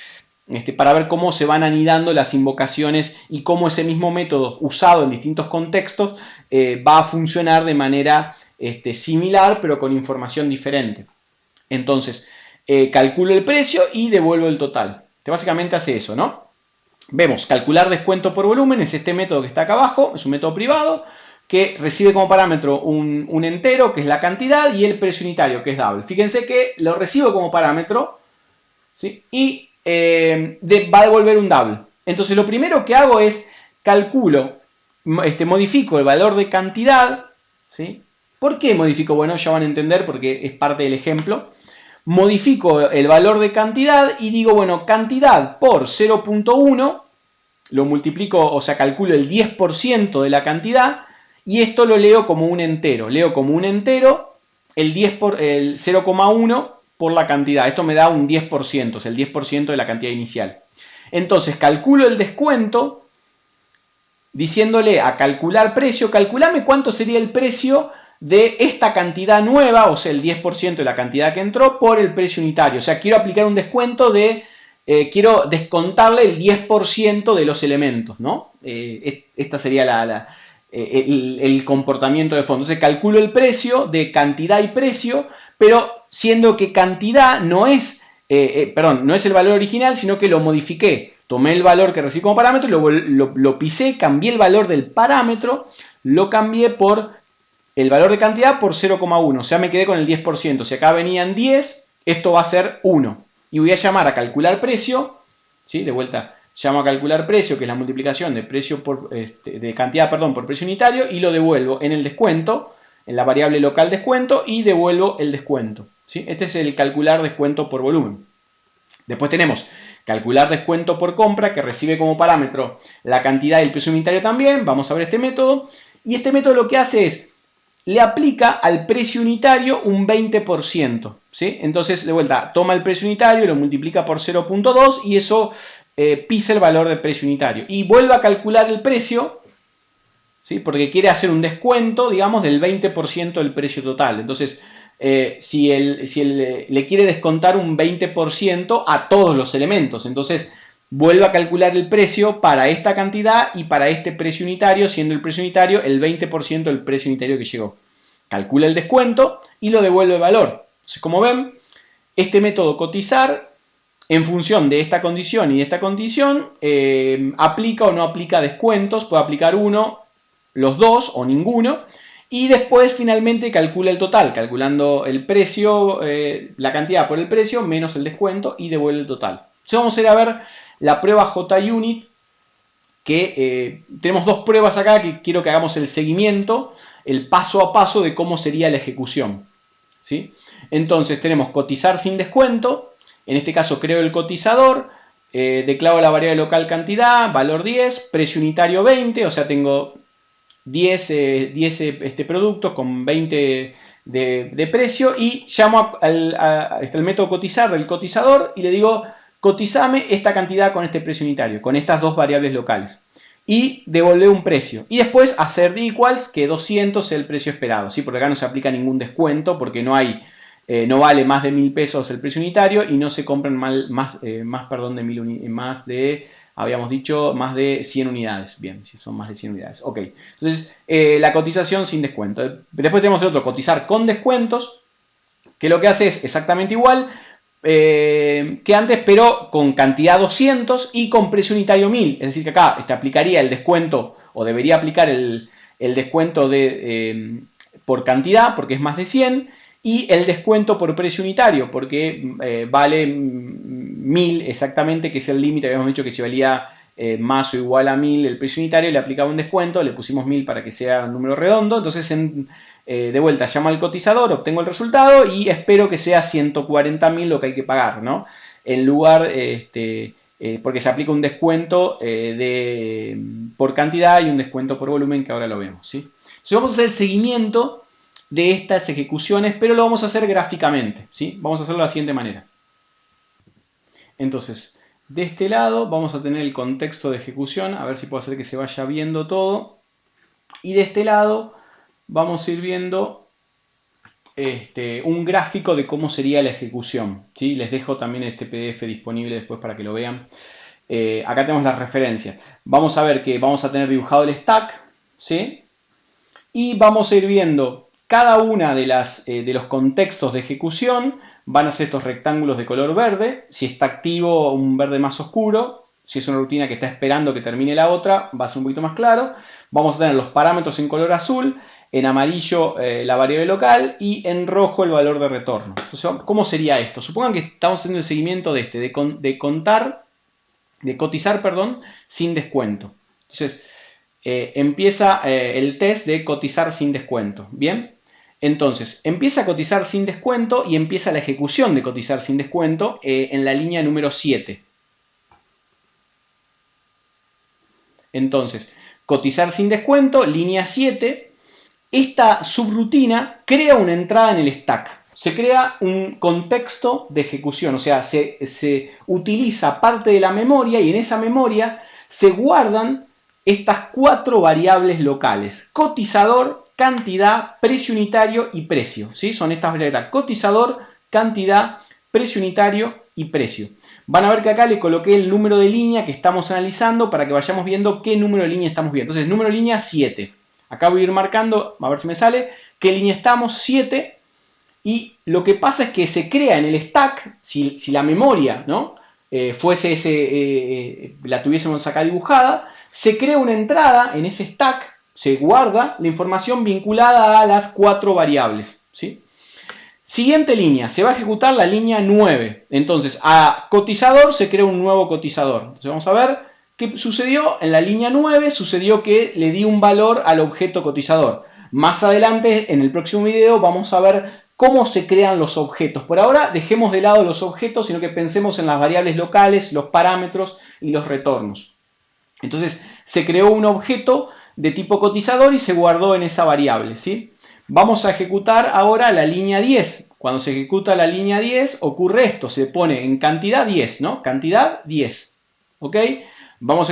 para ver cómo se van anidando las invocaciones y cómo ese mismo método usado en distintos contextos va a funcionar de manera similar, pero con información diferente. Entonces, calculo el precio y devuelvo el total. Básicamente hace eso, ¿no? Vemos, calcular descuento por volumen es este método que está acá abajo, es un método privado, que recibe como parámetro un entero, que es la cantidad, y el precio unitario, que es double. Fíjense que lo recibo como parámetro, ¿sí? Y va a devolver un double. Entonces lo primero que hago es calculo, modifico el valor de cantidad, ¿sí? ¿Por qué modifico? Bueno, ya van a entender porque es parte del ejemplo. Modifico el valor de cantidad y digo, bueno, cantidad por 0.1, lo multiplico, o sea, calculo el 10% de la cantidad, y esto lo leo como un entero. Leo como un entero el 0,1 por la cantidad. Esto me da un 10%, es el 10% de la cantidad inicial. Entonces calculo el descuento diciéndole a calcular precio, calculame cuánto sería el precio de esta cantidad nueva, o sea, el 10% de la cantidad que entró por el precio unitario. O sea, quiero aplicar un descuento quiero descontarle el 10% de los elementos, ¿no? Esta sería el comportamiento de fondo. Entonces calculo el precio de cantidad y precio, pero siendo que cantidad no es el valor original, sino que lo modifiqué. Tomé el valor que recibí como parámetro, lo pisé, cambié el valor del parámetro, lo cambié por el valor de cantidad por 0,1. O sea, me quedé con el 10%. Si acá venían 10, esto va a ser 1. Y voy a llamar a calcular precio, ¿sí? De vuelta, llamo a calcular precio, que es la multiplicación de precio de cantidad, por precio unitario, y lo devuelvo en el descuento, en la variable local descuento, y devuelvo el descuento, ¿sí? Este es el calcular descuento por volumen. Después tenemos calcular descuento por compra, que recibe como parámetro la cantidad y el precio unitario también. Vamos a ver este método. Y este método lo que hace es, le aplica al precio unitario un 20%, ¿sí? Entonces, de vuelta, toma el precio unitario, lo multiplica por 0.2 y eso pisa el valor del precio unitario. Y vuelve a calcular el precio, ¿sí? Porque quiere hacer un descuento, digamos, del 20% del precio total. Entonces, si le quiere descontar un 20% a todos los elementos, entonces vuelve a calcular el precio para esta cantidad y para este precio unitario, siendo el precio unitario el 20% del precio unitario que llegó. calcula el descuento y lo devuelve el valor. Entonces, como ven, este método cotizar, en función de esta condición y de esta condición, aplica o no aplica descuentos, puede aplicar uno, los dos o ninguno, y después finalmente calcula el total, calculando el precio, la cantidad por el precio menos el descuento y devuelve el total. Entonces vamos a ir a ver la prueba JUnit, que tenemos dos pruebas acá que quiero que hagamos el seguimiento, el paso a paso de cómo sería la ejecución, ¿sí? Entonces tenemos cotizar sin descuento, en este caso creo el cotizador, declaro la variable local cantidad, valor 10, precio unitario 20, o sea tengo 10 productos con 20 de precio y llamo al método cotizar del cotizador y le digo cotizame esta cantidad con este precio unitario, con estas dos variables locales. Y devolver un precio. Y después hacer de equals que 200 sea el precio esperado, ¿sí? Porque acá no se aplica ningún descuento porque no vale más de 1000 pesos el precio unitario y no se compran más de 100 unidades. Bien, si son más de 100 unidades. Ok, entonces la cotización sin descuento. Después tenemos el otro, cotizar con descuentos, que lo que hace es exactamente igual que antes, pero con cantidad 200 y con precio unitario 1000. Es decir, que acá aplicaría el descuento, o debería aplicar el descuento por cantidad, porque es más de 100, y el descuento por precio unitario, porque vale 1000 exactamente, que es el límite. Habíamos dicho que si valía más o igual a 1000 el precio unitario, le aplicaba un descuento, le pusimos 1000 para que sea un número redondo. Entonces de vuelta llamo al cotizador, obtengo el resultado y espero que sea 140.000 lo que hay que pagar, ¿no? En lugar, porque se aplica un descuento por cantidad y un descuento por volumen, que ahora lo vemos, ¿sí? Entonces vamos a hacer el seguimiento de estas ejecuciones, pero lo vamos a hacer gráficamente, ¿sí? Vamos a hacerlo de la siguiente manera. Entonces, de este lado vamos a tener el contexto de ejecución, a ver si puedo hacer que se vaya viendo todo. Y de este lado vamos a ir viendo un gráfico de cómo sería la ejecución, ¿sí? Les dejo también este PDF disponible después para que lo vean. Acá tenemos las referencias. Vamos a ver que vamos a tener dibujado el stack, ¿sí? Y vamos a ir viendo cada una de los contextos de ejecución. Van a ser estos rectángulos de color verde. Si está activo, un verde más oscuro. Si es una rutina que está esperando que termine la otra, va a ser un poquito más claro. Vamos a tener los parámetros en color azul, en amarillo la variable local y en rojo el valor de retorno. Entonces, ¿cómo sería esto? Supongan que estamos haciendo el seguimiento de cotizar, sin descuento. Entonces, empieza el test de cotizar sin descuento. ¿Bien? Entonces, empieza a cotizar sin descuento y empieza la ejecución de cotizar sin descuento en la línea número 7. Entonces, cotizar sin descuento, línea 7. Esta subrutina crea una entrada en el stack. Se crea un contexto de ejecución, o sea, se utiliza parte de la memoria y en esa memoria se guardan estas 4 variables locales: cotizador, cantidad, precio unitario y precio, ¿sí? Son estas variables: cotizador, cantidad, precio unitario y precio. Van a ver que acá le coloqué el número de línea que estamos analizando para que vayamos viendo qué número de línea estamos viendo. Entonces, número de línea 7. Acá voy a ir marcando, a ver si me sale, qué línea estamos, 7. Y lo que pasa es que se crea en el stack, si la memoria, ¿no? La tuviésemos acá dibujada, se crea una entrada en ese stack, se guarda la información vinculada a las 4 variables, ¿sí? Siguiente línea, se va a ejecutar la línea 9. Entonces, a cotizador se crea un nuevo cotizador. Entonces, vamos a ver qué sucedió. En la línea 9 sucedió que le di un valor al objeto cotizador. Más adelante, en el próximo video, vamos a ver cómo se crean los objetos. Por ahora, dejemos de lado los objetos, sino que pensemos en las variables locales, los parámetros y los retornos. Entonces, se creó un objeto de tipo cotizador y se guardó en esa variable, ¿sí? Vamos a ejecutar ahora la línea 10. Cuando se ejecuta la línea 10 ocurre esto, se pone en cantidad 10, ¿no? Cantidad 10, ¿ok?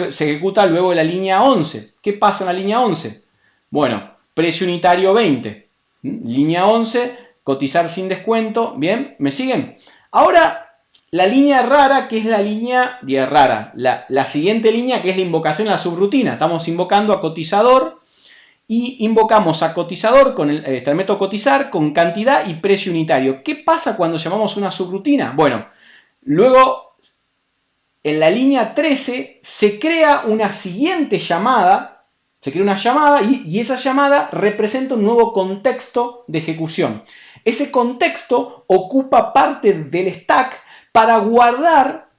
Se ejecuta luego la línea 11. ¿Qué pasa en la línea 11? Bueno, precio unitario 20. Línea 11, cotizar sin descuento. ¿Bien? ¿Me siguen? Ahora, la línea rara, que es la línea rara. La siguiente línea, que es la invocación a la subrutina. Estamos invocando a cotizador y invocamos a cotizador con el método cotizar con cantidad y precio unitario. ¿Qué pasa cuando llamamos una subrutina? Bueno, luego en la línea 13 se crea una siguiente llamada, y esa llamada representa un nuevo contexto de ejecución. Ese contexto ocupa parte del stack para guardar,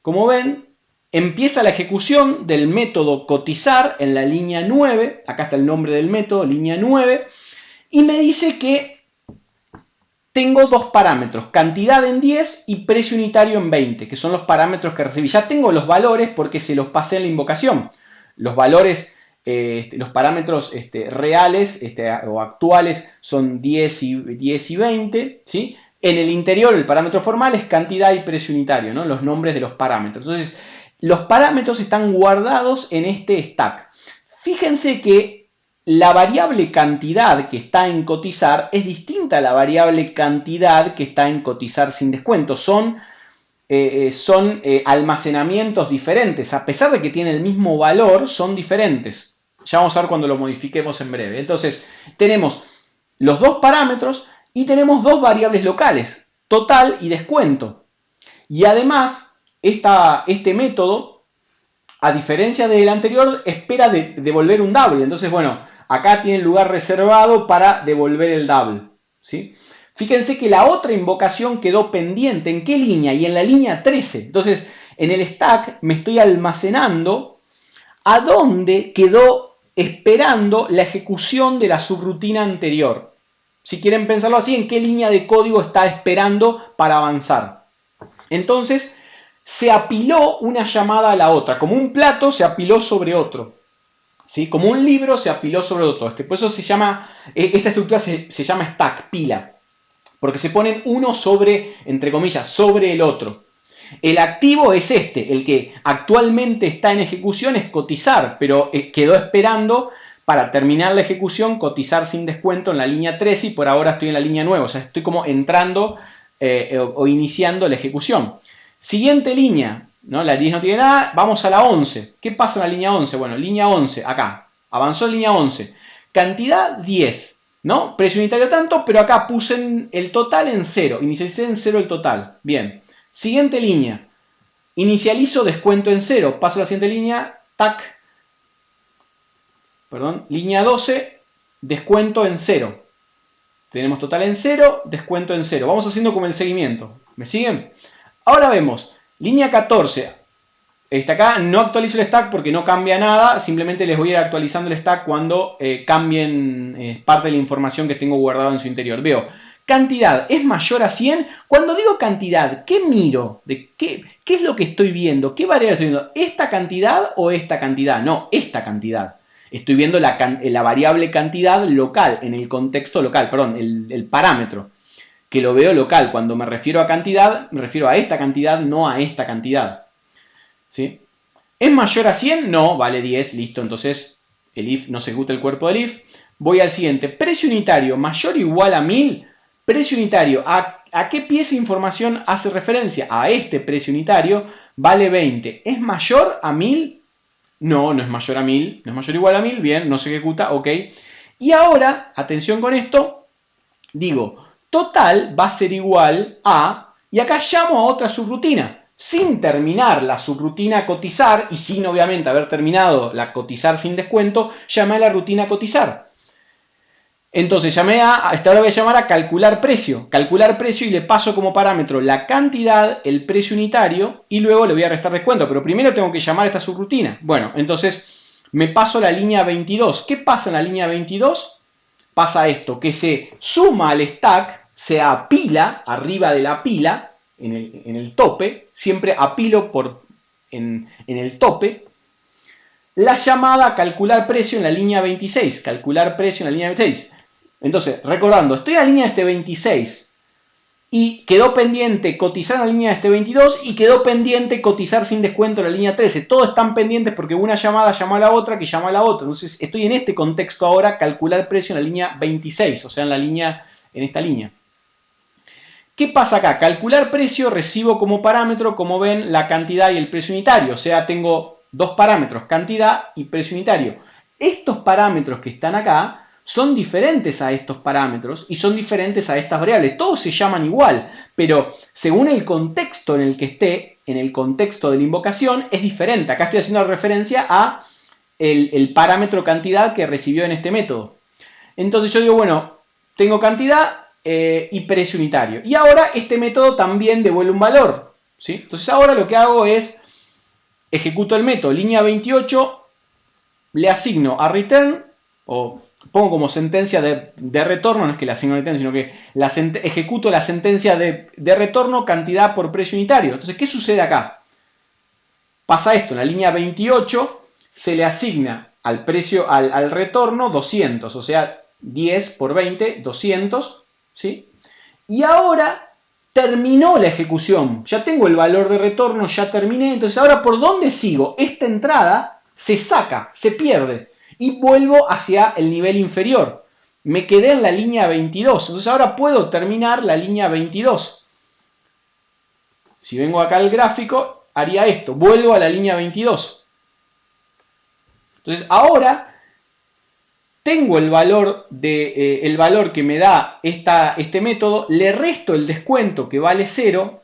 como ven, empieza la ejecución del método cotizar en la línea 9, acá está el nombre del método, línea 9, y me dice que tengo dos parámetros, cantidad en 10 y precio unitario en 20, que son los parámetros que recibí. Ya tengo los valores porque se los pasé en la invocación. Los valores, los parámetros reales o actuales son 10 y 20, ¿sí? En el interior el parámetro formal es cantidad y precio unitario, ¿no? Los nombres de los parámetros. Entonces, los parámetros están guardados en este stack. Fíjense que la variable cantidad que está en cotizar es distinta a la variable cantidad que está en cotizar sin descuento. Son almacenamientos diferentes. A pesar de que tienen el mismo valor, son diferentes. Ya vamos a ver cuando lo modifiquemos en breve. Entonces, tenemos los dos parámetros y tenemos dos variables locales, total y descuento. Y además, este método, a diferencia del anterior, espera devolver un double. Entonces, bueno, acá tiene lugar reservado para devolver el double, ¿sí? Fíjense que la otra invocación quedó pendiente. ¿En qué línea? Y en la línea 13. Entonces, en el stack me estoy almacenando a dónde quedó esperando la ejecución de la subrutina anterior. Si quieren pensarlo así, ¿en qué línea de código está esperando para avanzar? Entonces, se apiló una llamada a la otra. Como un plato se apiló sobre otro. ¿Sí? Como un libro se apiló sobre otro. Por eso se llama, esta estructura se llama stack, pila. Porque se ponen uno sobre, entre comillas, sobre el otro. El activo es el que actualmente está en ejecución es cotizar, pero quedó esperando para terminar la ejecución, cotizar sin descuento en la línea 13 y por ahora estoy en la línea 9. O sea, estoy como entrando o iniciando la ejecución. Siguiente línea. ¿No? La 10 no tiene nada, vamos a la 11. ¿Qué pasa en la línea 11? Bueno, línea 11, acá, avanzó en línea 11. Cantidad 10, ¿no? Precio unitario tanto, pero acá puse el total en 0, inicialicé en 0 el total. Bien, siguiente línea, inicializo descuento en 0, paso a la siguiente línea, tac, perdón, línea 12, descuento en 0. Tenemos total en 0, descuento en 0. Vamos haciendo como el seguimiento. ¿Me siguen? Ahora vemos. Línea 14, acá no actualizo el stack porque no cambia nada, simplemente les voy a ir actualizando el stack cuando cambien parte de la información que tengo guardada en su interior. Veo, cantidad es mayor a 100. Cuando digo cantidad, ¿qué miro? ¿Qué es lo que estoy viendo? ¿Qué variable estoy viendo? ¿Esta cantidad o esta cantidad? No, esta cantidad. Estoy viendo la variable cantidad local, en el contexto local, perdón, el parámetro. Que lo veo local. Cuando me refiero a cantidad, me refiero a esta cantidad, no a esta cantidad. ¿Sí? ¿Es mayor a 100? No, vale 10, listo. Entonces, el if no se ejecuta el cuerpo del if. Voy al siguiente. Precio unitario mayor o igual a 1000. Precio unitario, ¿a qué pieza de información hace referencia? A este precio unitario, vale 20. ¿Es mayor a 1000? No, no es mayor a 1000. No es mayor o igual a 1000. Bien, no se ejecuta, ok. Y ahora, atención con esto, digo, total va a ser igual a, y acá llamo a otra subrutina. Sin terminar la subrutina cotizar, y sin obviamente haber terminado la cotizar sin descuento, llamé a la rutina cotizar. Entonces ahora voy a llamar a calcular precio. Calcular precio y le paso como parámetro la cantidad, el precio unitario, y luego le voy a restar descuento. Pero primero tengo que llamar a esta subrutina. Bueno, entonces me paso a la línea 22. ¿Qué pasa en la línea 22? Pasa esto, que se suma al stack, se apila arriba de la pila, en el tope, siempre apilo en el tope, la llamada a calcular precio en la línea 26. Calcular precio en la línea 26. Entonces, recordando, estoy en la línea de este 26 y quedó pendiente cotizar en la línea de este 22 y quedó pendiente cotizar sin descuento en la línea 13. Todos están pendientes porque una llamada llamó a la otra que llamó a la otra. Entonces, estoy en este contexto ahora, calcular precio en la línea 26, o sea, en esta línea. ¿Qué pasa acá? Calcular precio, recibo como parámetro, como ven, la cantidad y el precio unitario. O sea, tengo dos parámetros, cantidad y precio unitario. estos parámetros que están acá son diferentes a estos parámetros y son diferentes a estas variables. Todos se llaman igual, pero según el contexto en el que esté, en el contexto de la invocación, es diferente. Acá estoy haciendo referencia a el parámetro cantidad que recibió en este método. Entonces yo digo, bueno, tengo cantidad y precio unitario. Y ahora este método también devuelve un valor, ¿sí? Entonces ahora lo que hago es, ejecuto el método línea 28, le asigno a return, o pongo como sentencia de retorno, no es que le asigno a return, sino que ejecuto la sentencia de retorno cantidad por precio unitario. Entonces, ¿qué sucede acá? Pasa esto, en la línea 28 se le asigna al precio, al retorno 200, o sea, 10 por 20, 200, ¿sí? Y ahora terminó la ejecución, ya tengo el valor de retorno, ya terminé, entonces ahora ¿por dónde sigo? Esta entrada se saca, se pierde y vuelvo hacia el nivel inferior. Me quedé en la línea 22, entonces ahora puedo terminar la línea 22. Si vengo acá al gráfico, haría esto, vuelvo a la línea 22. Entonces ahora tengo el valor que me da este método, le resto el descuento que vale 0,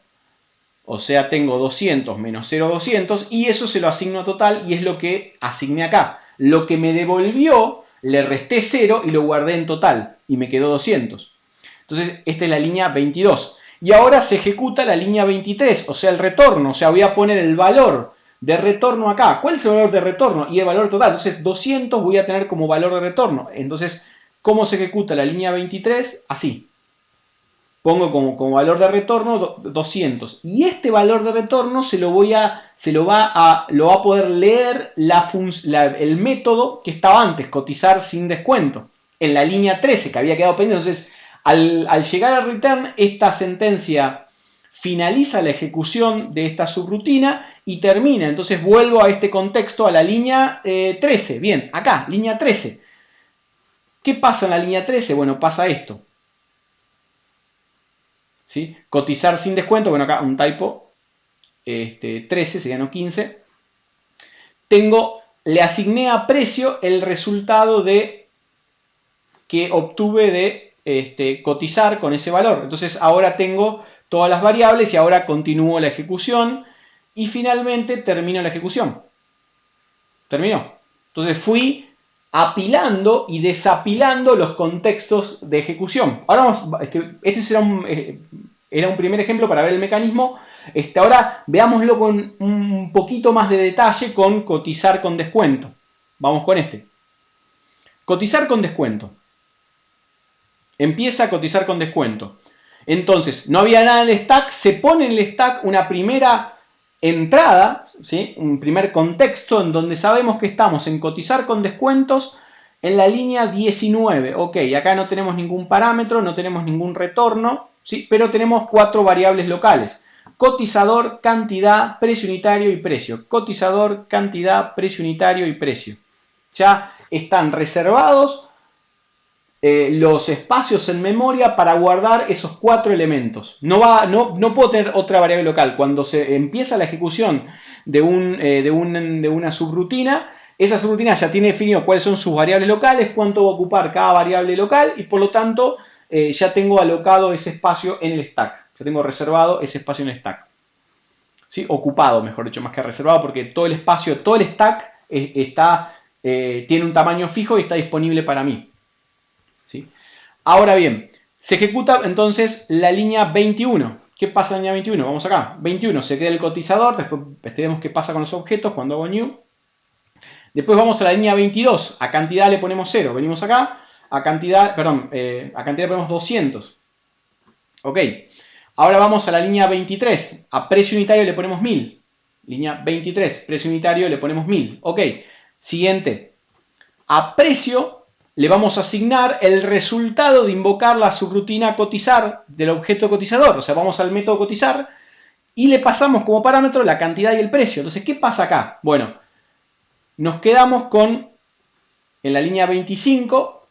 o sea, tengo 200 menos 0, 200, y eso se lo asigno a total y es lo que asigné acá. Lo que me devolvió, le resté 0 y lo guardé en total, y me quedó 200. Entonces, esta es la línea 22. Y ahora se ejecuta la línea 23, o sea, el retorno, o sea, voy a poner el valor de retorno acá. ¿Cuál es el valor de retorno? Y el valor total. Entonces 200 voy a tener como valor de retorno. Entonces, ¿cómo se ejecuta la línea 23? Así. Pongo como valor de retorno 200. Y este valor de retorno lo va a poder leer el método que estaba antes, cotizar sin descuento, en la línea 13 que había quedado pendiente. Entonces, al llegar al return, esta sentencia finaliza la ejecución de esta subrutina y termina. Entonces vuelvo a este contexto, a la línea 13. Bien, acá, línea 13. ¿Qué pasa en la línea 13? Bueno, pasa esto. ¿Sí? Cotizar sin descuento, bueno, acá un typo. 13, sería no 15. Le asigné a precio el resultado que obtuve de cotizar con ese valor. Entonces ahora tengo todas las variables y ahora continúo la ejecución y finalmente termino la ejecución. Terminó. Entonces fui apilando y desapilando los contextos de ejecución. Ahora vamos, era un primer ejemplo para ver el mecanismo. Ahora veámoslo con un poquito más de detalle con cotizar con descuento. Vamos con este. Cotizar con descuento. Empieza a cotizar con descuento. Entonces, no había nada en el stack, se pone en el stack una primera entrada, ¿sí? Un primer contexto en donde sabemos que estamos en cotizar con descuentos en la línea 19. Ok, acá no tenemos ningún parámetro, no tenemos ningún retorno, ¿sí? Pero tenemos 4 variables locales. Cotizador, cantidad, precio unitario y precio. Cotizador, cantidad, precio unitario y precio. Ya están reservados los espacios en memoria para guardar esos 4 elementos. No puedo tener otra variable local. Cuando se empieza la ejecución de una subrutina, esa subrutina ya tiene definido cuáles son sus variables locales, cuánto va a ocupar cada variable local y por lo tanto ya tengo alocado ese espacio en el stack. Ya tengo reservado ese espacio en el stack. ¿Sí? Ocupado, mejor dicho, más que reservado, porque todo el espacio, todo el stack tiene un tamaño fijo y está disponible para mí. ¿Sí? Ahora bien, se ejecuta entonces la línea 21. ¿Qué pasa en la línea 21? Vamos acá. 21 se queda el cotizador. Después veremos qué pasa con los objetos cuando hago new. Después vamos a la línea 22. A cantidad le ponemos 0. Venimos acá. A cantidad le ponemos 200. Ok. Ahora vamos a la línea 23. A precio unitario le ponemos 1000. Línea 23. Precio unitario le ponemos 1000. Ok. Siguiente. A precio le vamos a asignar el resultado de invocar la subrutina cotizar del objeto cotizador. O sea, vamos al método cotizar y le pasamos como parámetro la cantidad y el precio. Entonces, ¿qué pasa acá? Bueno, nos quedamos en la línea 25,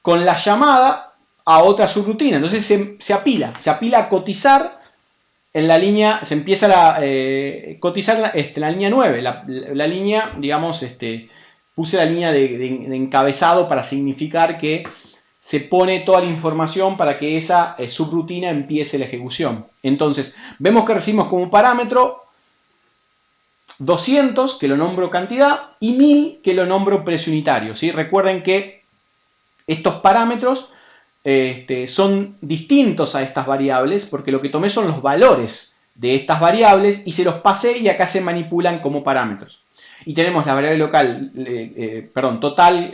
con la llamada a otra subrutina. Entonces se apila a cotizar en la línea, se empieza a cotizar en la línea 9, la línea, digamos, puse la línea de encabezado para significar que se pone toda la información para que esa subrutina empiece la ejecución. Entonces, vemos que recibimos como parámetro 200, que lo nombro cantidad, y 1000, que lo nombro precio unitario, ¿sí? Recuerden que estos parámetros son distintos a estas variables, porque lo que tomé son los valores de estas variables y se los pasé y acá se manipulan como parámetros. Y tenemos la variable local, total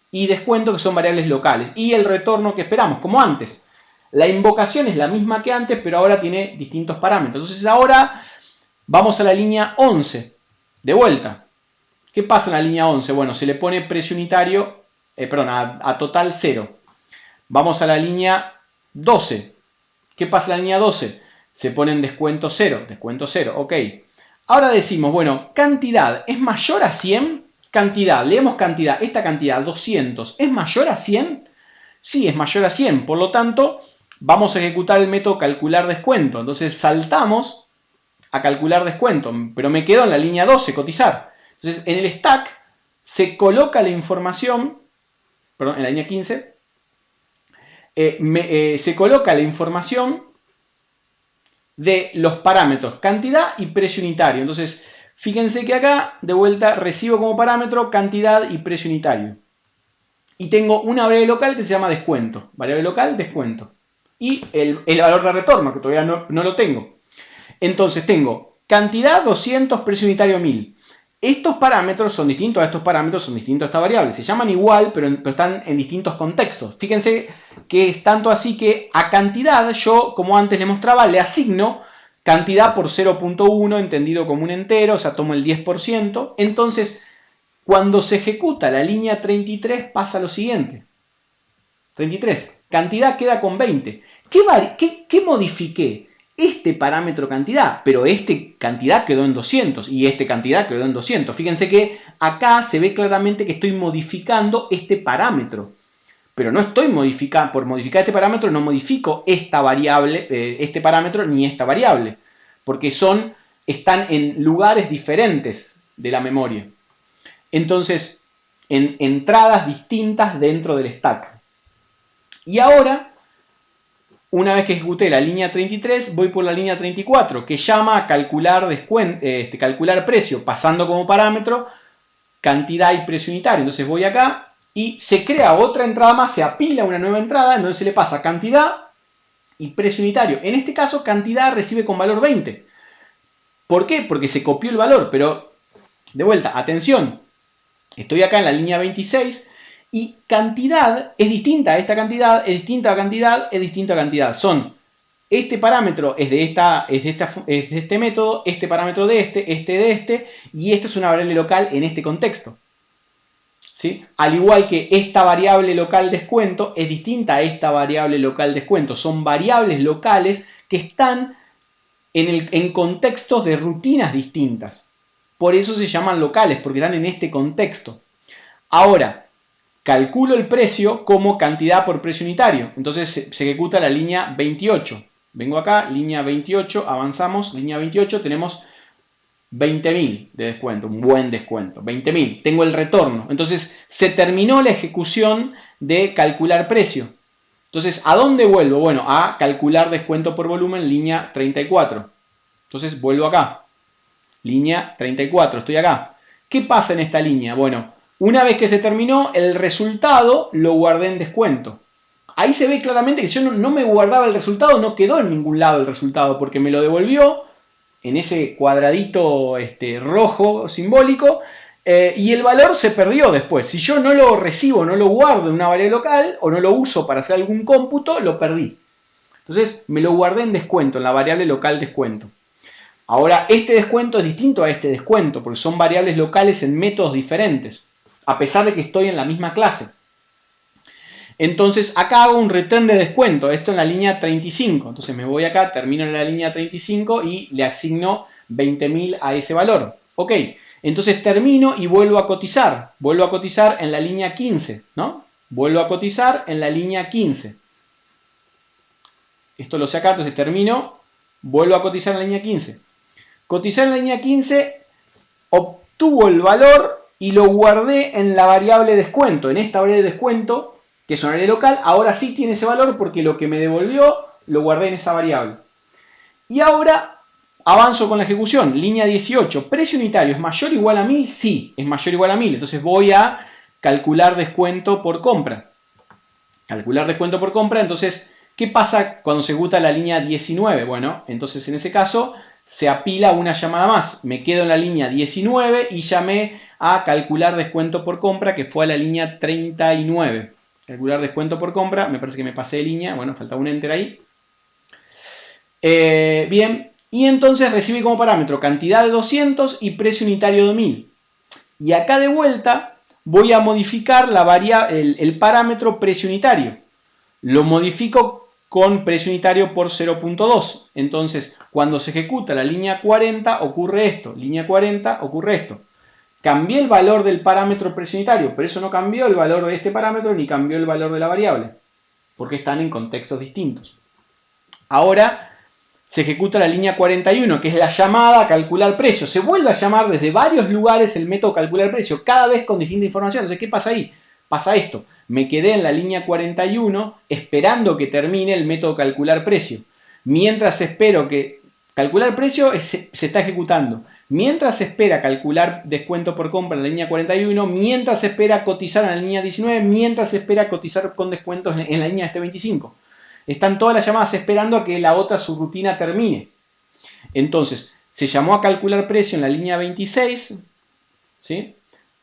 y descuento, que son variables locales, y el retorno que esperamos, como antes. La invocación es la misma que antes, pero ahora tiene distintos parámetros. Entonces ahora vamos a la línea 11, de vuelta. ¿Qué pasa en la línea 11? Bueno, se le pone precio unitario, a total 0. Vamos a la línea 12. ¿Qué pasa en la línea 12? Se pone en descuento 0, ok. Ahora decimos, bueno, cantidad es mayor a 100. Cantidad, leemos cantidad, esta cantidad, 200, ¿es mayor a 100? Sí, es mayor a 100, por lo tanto, vamos a ejecutar el método calcular descuento. Entonces saltamos a calcular descuento, pero me quedo en la línea 12, cotizar. Entonces en el stack se coloca la información, en la línea 15, se coloca la información de los parámetros cantidad y precio unitario. Entonces, fíjense que acá, de vuelta, recibo como parámetro cantidad y precio unitario. Y tengo una variable local que se llama descuento. Variable local, descuento. Y el valor de retorno, que todavía no lo tengo. Entonces tengo cantidad 200, precio unitario 1000. Estos parámetros son distintos a estos parámetros, son distintos a esta variable. Se llaman igual, pero están en distintos contextos. Fíjense que es tanto así que a cantidad yo, como antes les mostraba, le asigno cantidad por 0.1, entendido como un entero, o sea, tomo el 10%. Entonces, cuando se ejecuta la línea 33, pasa lo siguiente. 33, cantidad queda con 20. ¿Qué modifiqué? Este parámetro cantidad, pero este cantidad quedó en 200 y este cantidad quedó en 200. Fíjense que acá se ve claramente que estoy modificando este parámetro, pero no estoy modificando, por modificar este parámetro no modifico esta variable, este parámetro ni esta variable, porque están en lugares diferentes de la memoria. Entonces, en entradas distintas dentro del stack. Y ahora, una vez que ejecuté la línea 33, voy por la línea 34, que llama a calcular, calcular precio, pasando como parámetro cantidad y precio unitario. Entonces voy acá y se crea otra entrada más, se apila una nueva entrada, en donde se le pasa cantidad y precio unitario. En este caso, cantidad recibe con valor 20. ¿Por qué? Porque se copió el valor, pero de vuelta, atención, estoy acá en la línea 26 y cantidad es distinta a esta cantidad, es distinta a cantidad, es distinta a cantidad. Este parámetro es de este método, este parámetro de este, y esta es una variable local en este contexto. ¿Sí? Al igual que esta variable local descuento es distinta a esta variable local descuento. Son variables locales que están en contextos de rutinas distintas. Por eso se llaman locales, porque están en este contexto. Ahora, calculo el precio como cantidad por precio unitario. Entonces se ejecuta la línea 28. Vengo acá, línea 28, avanzamos, línea 28, tenemos 20.000 de descuento, un buen descuento, 20.000, tengo el retorno. Entonces se terminó la ejecución de calcular precio. Entonces, ¿a dónde vuelvo? Bueno, a calcular descuento por volumen, línea 34. Entonces vuelvo acá, línea 34, estoy acá. ¿Qué pasa en esta línea? Bueno, una vez que se terminó, el resultado lo guardé en descuento. Ahí se ve claramente que si yo no me guardaba el resultado, no quedó en ningún lado el resultado, porque me lo devolvió en ese cuadradito rojo simbólico, y el valor se perdió después. Si yo no lo recibo, no lo guardo en una variable local, o no lo uso para hacer algún cómputo, lo perdí. Entonces me lo guardé en descuento, en la variable local descuento. Ahora, este descuento es distinto a este descuento, porque son variables locales en métodos diferentes, a pesar de que estoy en la misma clase. Entonces, acá hago un return de descuento, esto en la línea 35. Entonces me voy acá, termino en la línea 35 y le asigno 20.000 a ese valor. Ok, entonces termino y vuelvo a cotizar. Vuelvo a cotizar en la línea 15, ¿no? Vuelvo a cotizar en la línea 15. Esto lo sé acá, entonces termino, vuelvo a cotizar en la línea 15. Cotizar en la línea 15, obtuvo el valor y lo guardé en la variable descuento. En esta variable descuento, que es una variable local, ahora sí tiene ese valor porque lo que me devolvió lo guardé en esa variable. Y ahora avanzo con la ejecución. Línea 18. ¿Precio unitario es mayor o igual a 1000? Sí, es mayor o igual a 1000. Entonces voy a calcular descuento por compra. Calcular descuento por compra. Entonces, ¿qué pasa cuando se ejecuta la línea 19? Bueno, entonces en ese caso se apila una llamada más. Me quedo en la línea 19 y llamé a calcular descuento por compra, que fue a la línea 39. Calcular descuento por compra. Me parece que me pasé de línea. Bueno, falta un enter ahí. Bien, y entonces recibí como parámetro cantidad de 200 y precio unitario de 1000. Y acá de vuelta voy a modificar el parámetro precio unitario. Lo modifico con precio unitario por 0.2. Entonces, cuando se ejecuta la línea 40 ocurre esto. Línea 40 ocurre esto. Cambié el valor del parámetro precio unitario, pero eso no cambió el valor de este parámetro ni cambió el valor de la variable, porque están en contextos distintos. Ahora se ejecuta la línea 41, que es la llamada a calcular precio. Se vuelve a llamar desde varios lugares el método calcular precio, cada vez con distinta información. Entonces, ¿qué pasa ahí? Pasa esto. Me quedé en la línea 41 esperando que termine el método calcular precio. Mientras espero que calcular precio se está ejecutando. Mientras espera calcular descuento por compra en la línea 41, mientras espera cotizar en la línea 19, mientras espera cotizar con descuentos en la línea 25. Están todas las llamadas esperando a que la otra subrutina termine. Entonces, se llamó a calcular precio en la línea 26, ¿sí?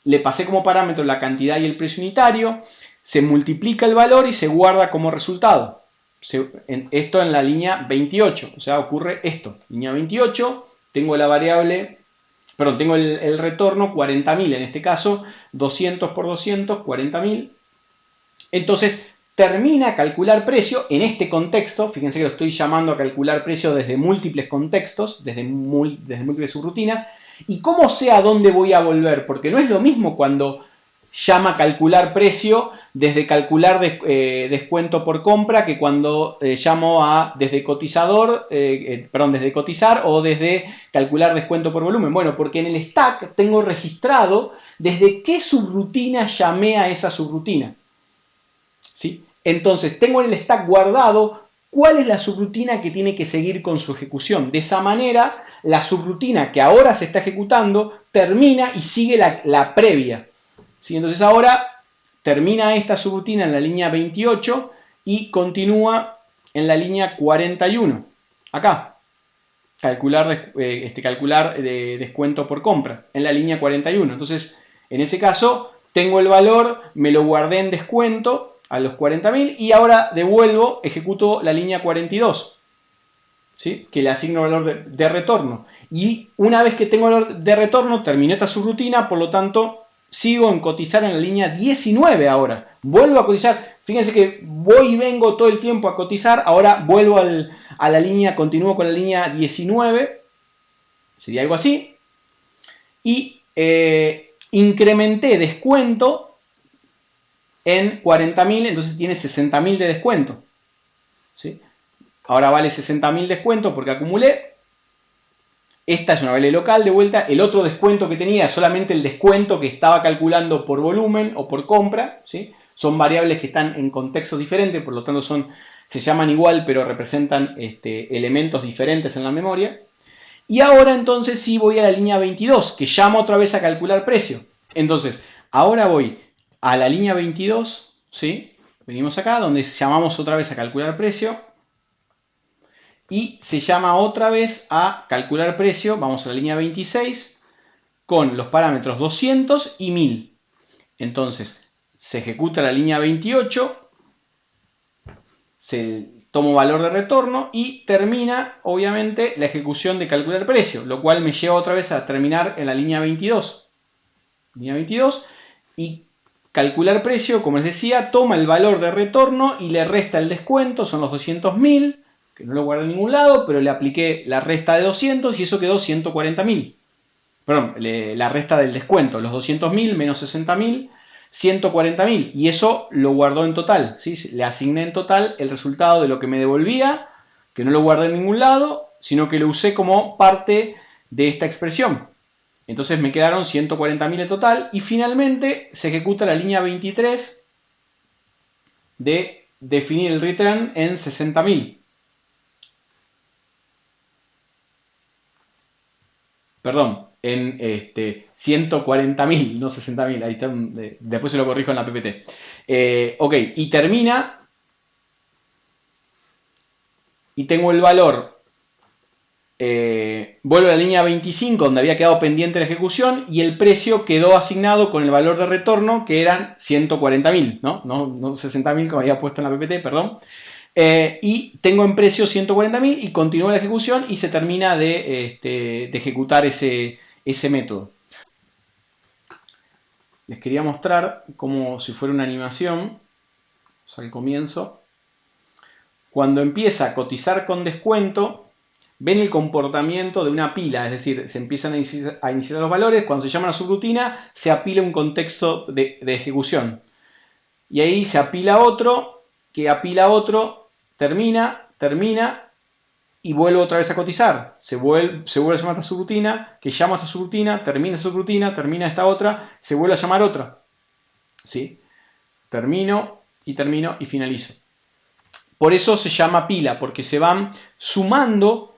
Le pasé como parámetro la cantidad y el precio unitario, se multiplica el valor y se guarda como resultado. Esto en la línea 28, o sea, ocurre esto. Línea 28, tengo la variable, perdón, tengo el retorno 40.000, en este caso 200 por 200, 40.000. Entonces, termina a calcular precio en este contexto. Fíjense que lo estoy llamando a calcular precio desde múltiples contextos, desde múltiples subrutinas. ¿Y cómo sé a dónde voy a volver? Porque no es lo mismo cuando llama a calcular precio desde calcular descuento por compra que cuando llamo a desde cotizador, desde cotizar o desde calcular descuento por volumen. Bueno, porque en el stack tengo registrado desde qué subrutina llamé a esa subrutina. ¿Sí? Entonces, tengo en el stack guardado cuál es la subrutina que tiene que seguir con su ejecución. De esa manera, la subrutina que ahora se está ejecutando termina y sigue la previa. ¿Sí? Entonces, ahora termina esta subrutina en la línea 28 y continúa en la línea 41. Acá, calcular descuento por compra en la línea 41. Entonces, en ese caso, tengo el valor, me lo guardé en descuento a los 40.000 y ahora devuelvo, ejecuto la línea 42, ¿sí? Que le asigno valor de retorno. Y una vez que tengo el valor de retorno, terminé esta subrutina, por lo tanto, sigo en cotizar en la línea 19 ahora. Vuelvo a cotizar. Fíjense que voy y vengo todo el tiempo a cotizar. Ahora vuelvo a la línea, continúo con la línea 19. Sería algo así. Y incrementé descuento en 40.000, entonces tiene 60.000 de descuento. ¿Sí? Ahora vale 60.000 descuento porque acumulé. Esta es una variable local de vuelta. El otro descuento que tenía es solamente el descuento que estaba calculando por volumen o por compra. ¿Sí? Son variables que están en contextos diferentes, por lo tanto se llaman igual, pero representan elementos diferentes en la memoria. Y ahora entonces sí voy a la línea 22, que llamo otra vez a calcular precio. Entonces, ahora voy a la línea 22, ¿sí? Venimos acá, donde llamamos otra vez a calcular precio. Y se llama otra vez a calcular precio. Vamos a la línea 26 con los parámetros 200 y 1000. Entonces, se ejecuta la línea 28. Tomo valor de retorno y termina, obviamente, la ejecución de calcular precio. Lo cual me lleva otra vez a terminar en la línea 22. Línea 22. Y calcular precio, como les decía, toma el valor de retorno y le resta el descuento, son los 200.000, que no lo guardé en ningún lado, pero le apliqué la resta de 200 y eso quedó 140.000. Perdón, la resta del descuento, los 200.000 menos 60.000, 140.000. Y eso lo guardó en total, ¿sí? Le asigné en total el resultado de lo que me devolvía, que no lo guardé en ningún lado, sino que lo usé como parte de esta expresión. Entonces me quedaron 140.000 en total y finalmente se ejecuta la línea 23 de definir el return en 60.000. Perdón, en 140.000, no 60.000. Ahí está, después se lo corrijo en la PPT. Ok, y termina. Y tengo el valor. Vuelvo a la línea 25 donde había quedado pendiente la ejecución y el precio quedó asignado con el valor de retorno que eran 140.000, ¿no? No 60.000 como había puesto en la PPT, perdón. Y tengo en precio 140.000 y continúa la ejecución y se termina de ejecutar ese método. Les quería mostrar como si fuera una animación, al comienzo. Cuando empieza a cotizar con descuento, ven el comportamiento de una pila, es decir, se empiezan a iniciar los valores, cuando se llama a la subrutina, se apila un contexto de ejecución. Y ahí se apila otro, que apila otro, termina y vuelve otra vez a cotizar. Se vuelve a llamar esta subrutina, que llama a esta subrutina, termina esta subrutina, termina esta otra, se vuelve a llamar otra. ¿Sí? Termino y finalizo. Por eso se llama pila, porque se van sumando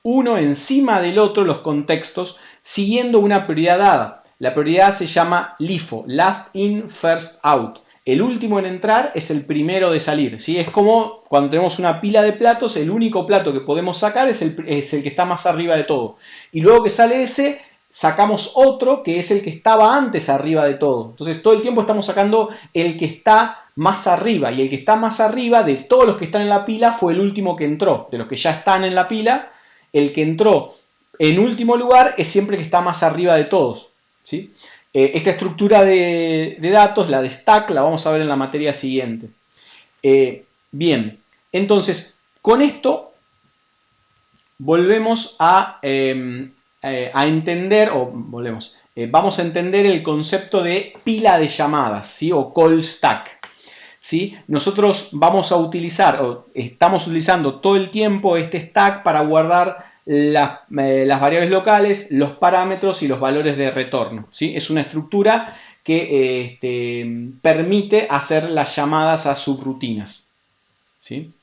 uno encima del otro los contextos, siguiendo una prioridad dada. La prioridad se llama LIFO, Last In, First Out. El último en entrar es el primero de salir, ¿sí? Es como cuando tenemos una pila de platos, el único plato que podemos sacar es el que está más arriba de todo. Y luego que sale ese, sacamos otro que es el que estaba antes arriba de todo. Entonces todo el tiempo estamos sacando el que está más arriba. Y el que está más arriba de todos los que están en la pila fue el último que entró. De los que ya están en la pila, el que entró en último lugar es siempre el que está más arriba de todos, ¿sí? Esta estructura de datos, la de stack, la vamos a ver en la materia siguiente. Bien, entonces, con esto volvemos a entender, vamos a entender el concepto de pila de llamadas, ¿sí? O call stack. ¿Sí? Nosotros vamos a utilizar, o estamos utilizando todo el tiempo este stack para guardar las variables locales, los parámetros y los valores de retorno, ¿sí? Es una estructura que permite hacer las llamadas a subrutinas, ¿sí?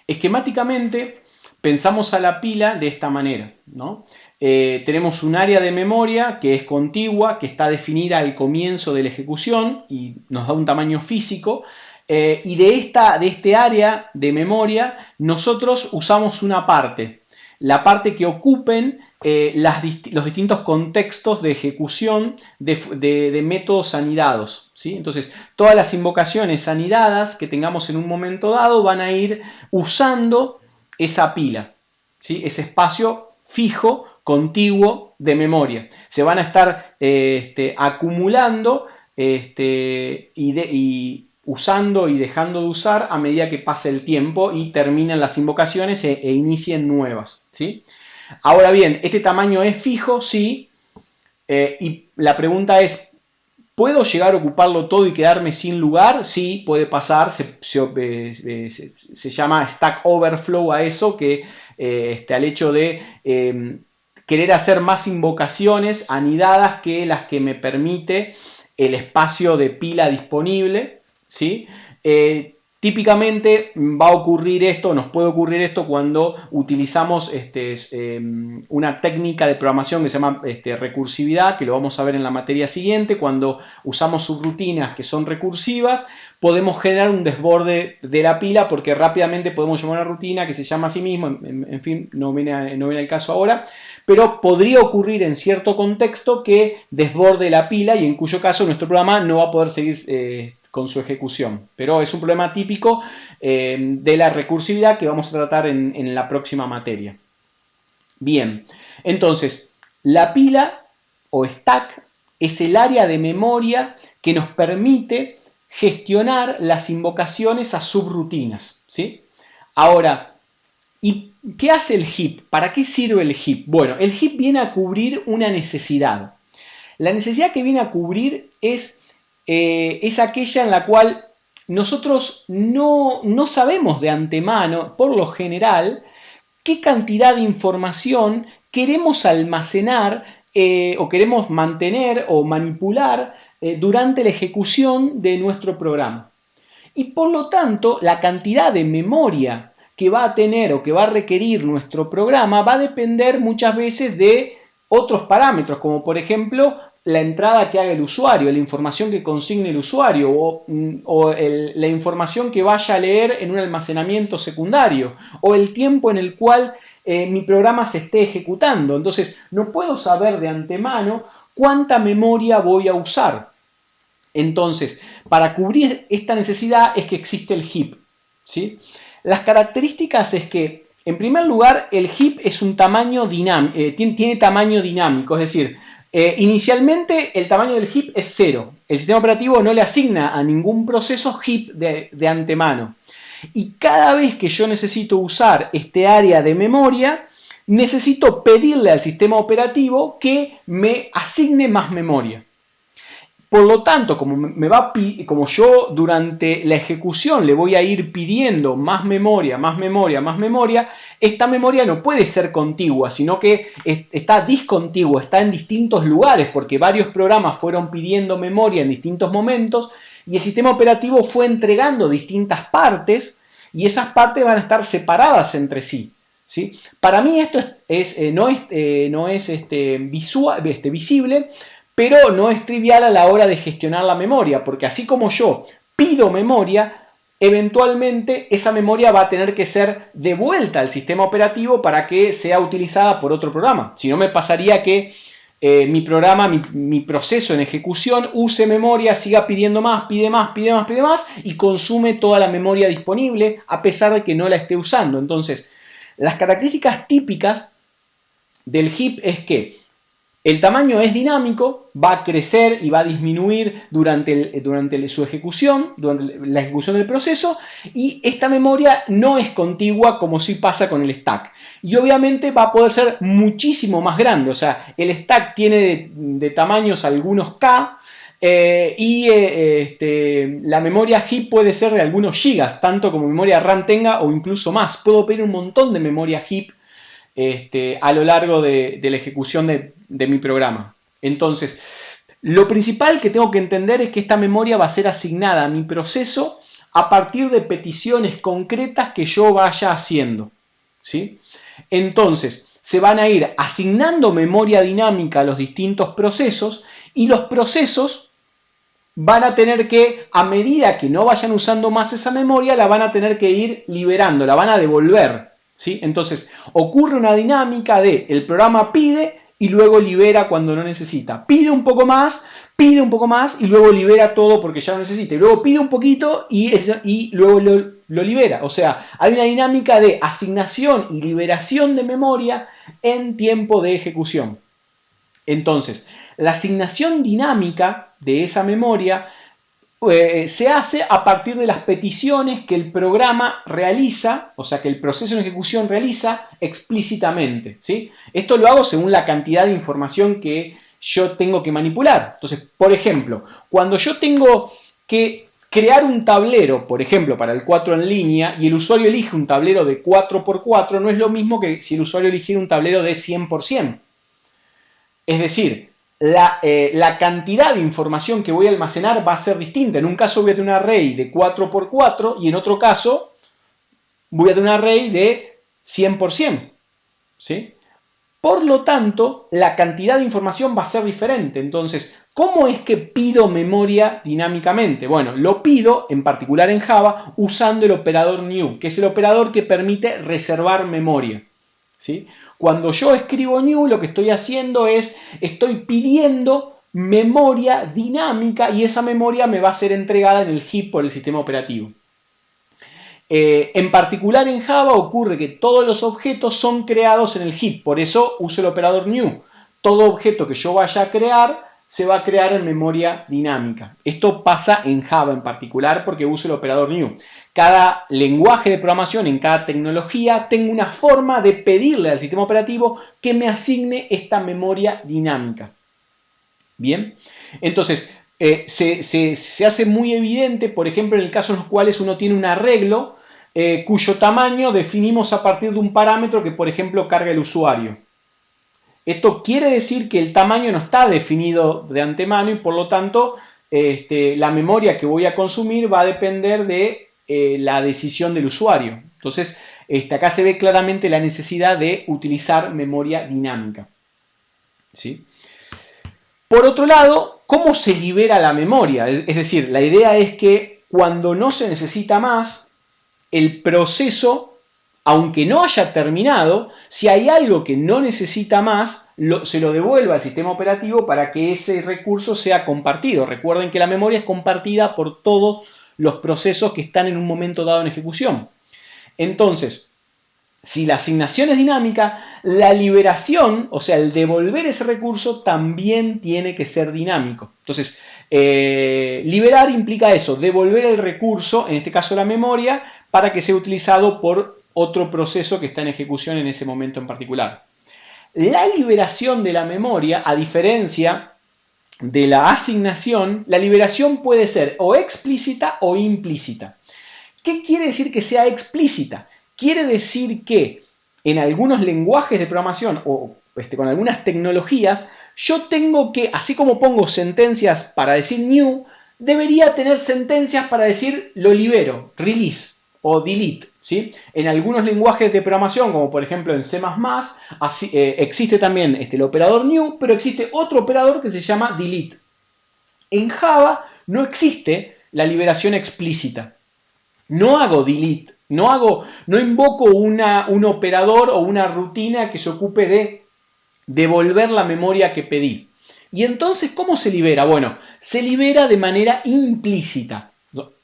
Esquemáticamente pensamos a la pila de esta manera, ¿no? Tenemos un área de memoria que es contigua, que está definida al comienzo de la ejecución y nos da un tamaño físico. Y de este área de memoria nosotros usamos una parte, la parte que ocupen los distintos contextos de ejecución de métodos anidados, ¿sí? Entonces, todas las invocaciones anidadas que tengamos en un momento dado van a ir usando esa pila, ¿sí? Ese espacio fijo, contiguo de memoria. Se van a estar acumulando y usando y dejando de usar a medida que pase el tiempo y terminan las invocaciones e inicien nuevas, ¿sí? Ahora bien, ¿este tamaño es fijo? Sí. Y la pregunta es, ¿puedo llegar a ocuparlo todo y quedarme sin lugar? Sí, puede pasar. Se llama Stack Overflow a eso, que al hecho de querer hacer más invocaciones anidadas que las que me permite el espacio de pila disponible, ¿sí? Típicamente va a ocurrir esto, nos puede ocurrir esto cuando utilizamos una técnica de programación que se llama recursividad, que lo vamos a ver en la materia siguiente. Cuando usamos subrutinas que son recursivas, podemos generar un desborde de la pila porque rápidamente podemos llamar una rutina que se llama a sí mismo, en fin, no viene al caso ahora, pero podría ocurrir en cierto contexto que desborde la pila y en cuyo caso nuestro programa no va a poder seguir con su ejecución. Pero es un problema típico de la recursividad que vamos a tratar en la próxima materia. Bien, entonces, la pila o stack es el área de memoria que nos permite gestionar las invocaciones a subrutinas, ¿sí? Ahora, ¿y qué hace el heap? ¿Para qué sirve el heap? Bueno, el heap viene a cubrir una necesidad. La necesidad que viene a cubrir es aquella en la cual nosotros no sabemos de antemano, por lo general, qué cantidad de información queremos almacenar o queremos mantener o manipular durante la ejecución de nuestro programa. Y por lo tanto, la cantidad de memoria que va a tener o que va a requerir nuestro programa va a depender muchas veces de otros parámetros, como por ejemplo la entrada que haga el usuario, la información que consigne el usuario o la información que vaya a leer en un almacenamiento secundario o el tiempo en el cual mi programa se esté ejecutando. Entonces, no puedo saber de antemano cuánta memoria voy a usar. Entonces, para cubrir esta necesidad es que existe el heap, ¿sí? Las características es que, en primer lugar, el heap es un tamaño tiene tamaño dinámico, es decir, inicialmente el tamaño del heap es 0. El sistema operativo no le asigna a ningún proceso heap de antemano. Y cada vez que yo necesito usar este área de memoria, necesito pedirle al sistema operativo que me asigne más memoria. Por lo tanto, como yo durante la ejecución le voy a ir pidiendo más memoria, más memoria, más memoria, esta memoria no puede ser contigua, sino que está discontigua, está en distintos lugares, porque varios programas fueron pidiendo memoria en distintos momentos y el sistema operativo fue entregando distintas partes y esas partes van a estar separadas entre sí. ¿Sí? Para mí esto no es visible, pero no es trivial a la hora de gestionar la memoria, porque así como yo pido memoria, eventualmente esa memoria va a tener que ser devuelta al sistema operativo para que sea utilizada por otro programa. Si no, me pasaría que mi programa, mi proceso en ejecución use memoria, siga pidiendo más, pide más, pide más, pide más y consume toda la memoria disponible a pesar de que no la esté usando. Entonces, las características típicas del heap es que el tamaño es dinámico, va a crecer y va a disminuir durante su ejecución, durante la ejecución del proceso, y esta memoria no es contigua como sí pasa con el stack. Y obviamente va a poder ser muchísimo más grande, o sea, el stack tiene de tamaños algunos K, la memoria heap puede ser de algunos gigas, tanto como memoria RAM tenga o incluso más. Puedo pedir un montón de memoria heap a lo largo de la ejecución de mi programa. Entonces, lo principal que tengo que entender es que esta memoria va a ser asignada a mi proceso a partir de peticiones concretas que yo vaya haciendo, ¿sí? Entonces, se van a ir asignando memoria dinámica a los distintos procesos y los procesos van a tener que, a medida que no vayan usando más esa memoria, la van a tener que ir liberando, la van a devolver, ¿sí? Entonces, ocurre una dinámica de el programa pide y luego libera cuando no necesita. Pide un poco más y luego libera todo porque ya no necesita. Y luego pide un poquito y luego lo libera. O sea, hay una dinámica de asignación y liberación de memoria en tiempo de ejecución. Entonces, la asignación dinámica de esa memoria se hace a partir de las peticiones que el programa realiza, o sea, que el proceso de ejecución realiza explícitamente, ¿sí? Esto lo hago según la cantidad de información que yo tengo que manipular. Entonces, por ejemplo, cuando yo tengo que crear un tablero, por ejemplo, para el 4 en línea, y el usuario elige un tablero de 4x4, no es lo mismo que si el usuario eligiera un tablero de 100%. Es decir, la cantidad de información que voy a almacenar va a ser distinta. En un caso voy a tener un array de 4x4 y en otro caso voy a tener un array de 100%. ¿Sí? Por lo tanto, la cantidad de información va a ser diferente. Entonces, ¿cómo es que pido memoria dinámicamente? Bueno, lo pido, en particular en Java, usando el operador new, que es el operador que permite reservar memoria. ¿Sí? Cuando yo escribo new, lo que estoy haciendo es, estoy pidiendo memoria dinámica y esa memoria me va a ser entregada en el heap por el sistema operativo. En particular en Java ocurre que todos los objetos son creados en el heap, por eso uso el operador new. Todo objeto que yo vaya a crear se va a crear en memoria dinámica. Esto pasa en Java en particular porque uso el operador new. Cada lenguaje de programación, en cada tecnología, tengo una forma de pedirle al sistema operativo que me asigne esta memoria dinámica. Bien, entonces se hace muy evidente, por ejemplo, en el caso en los cuales uno tiene un arreglo cuyo tamaño definimos a partir de un parámetro que, por ejemplo, carga el usuario. Esto quiere decir que el tamaño no está definido de antemano y por lo tanto la memoria que voy a consumir va a depender de la decisión del usuario. Entonces, acá se ve claramente la necesidad de utilizar memoria dinámica. ¿Sí? Por otro lado, ¿cómo se libera la memoria? Es decir, la idea es que cuando no se necesita más, el proceso, aunque no haya terminado, si hay algo que no necesita más, se lo devuelva al sistema operativo para que ese recurso sea compartido. Recuerden que la memoria es compartida por todos los procesos que están en un momento dado en ejecución. Entonces, si la asignación es dinámica, la liberación, o sea, el devolver ese recurso también tiene que ser dinámico. Entonces, liberar implica eso, devolver el recurso, en este caso la memoria, para que sea utilizado por otro proceso que está en ejecución en ese momento en particular. La liberación de la memoria, a diferencia de la asignación, la liberación puede ser o explícita o implícita. ¿Qué quiere decir que sea explícita? Quiere decir que en algunos lenguajes de programación o con algunas tecnologías, yo tengo que, así como pongo sentencias para decir new, debería tener sentencias para decir lo libero, release o delete. ¿Sí? En algunos lenguajes de programación, como por ejemplo en C++, existe también el operador new, pero existe otro operador que se llama delete. En Java no existe la liberación explícita. No hago delete, no invoco un operador o una rutina que se ocupe de devolver la memoria que pedí. Y entonces, ¿cómo se libera? Bueno, se libera de manera implícita.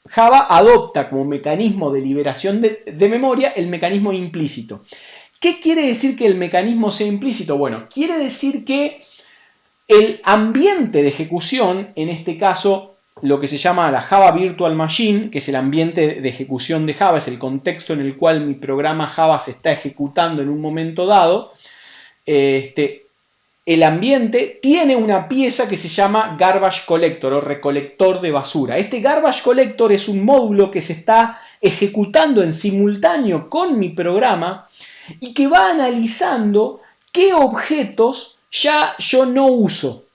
Java adopta como mecanismo de liberación de memoria el mecanismo implícito. ¿Qué quiere decir que el mecanismo sea implícito? Bueno, quiere decir que el ambiente de ejecución, en este caso lo que se llama la Java Virtual Machine, que es el ambiente de ejecución de Java, es el contexto en el cual mi programa Java se está ejecutando en un momento dado, el ambiente tiene una pieza que se llama Garbage Collector o recolector de basura. Este Garbage Collector es un módulo que se está ejecutando en simultáneo con mi programa y que va analizando qué objetos ya yo no uso,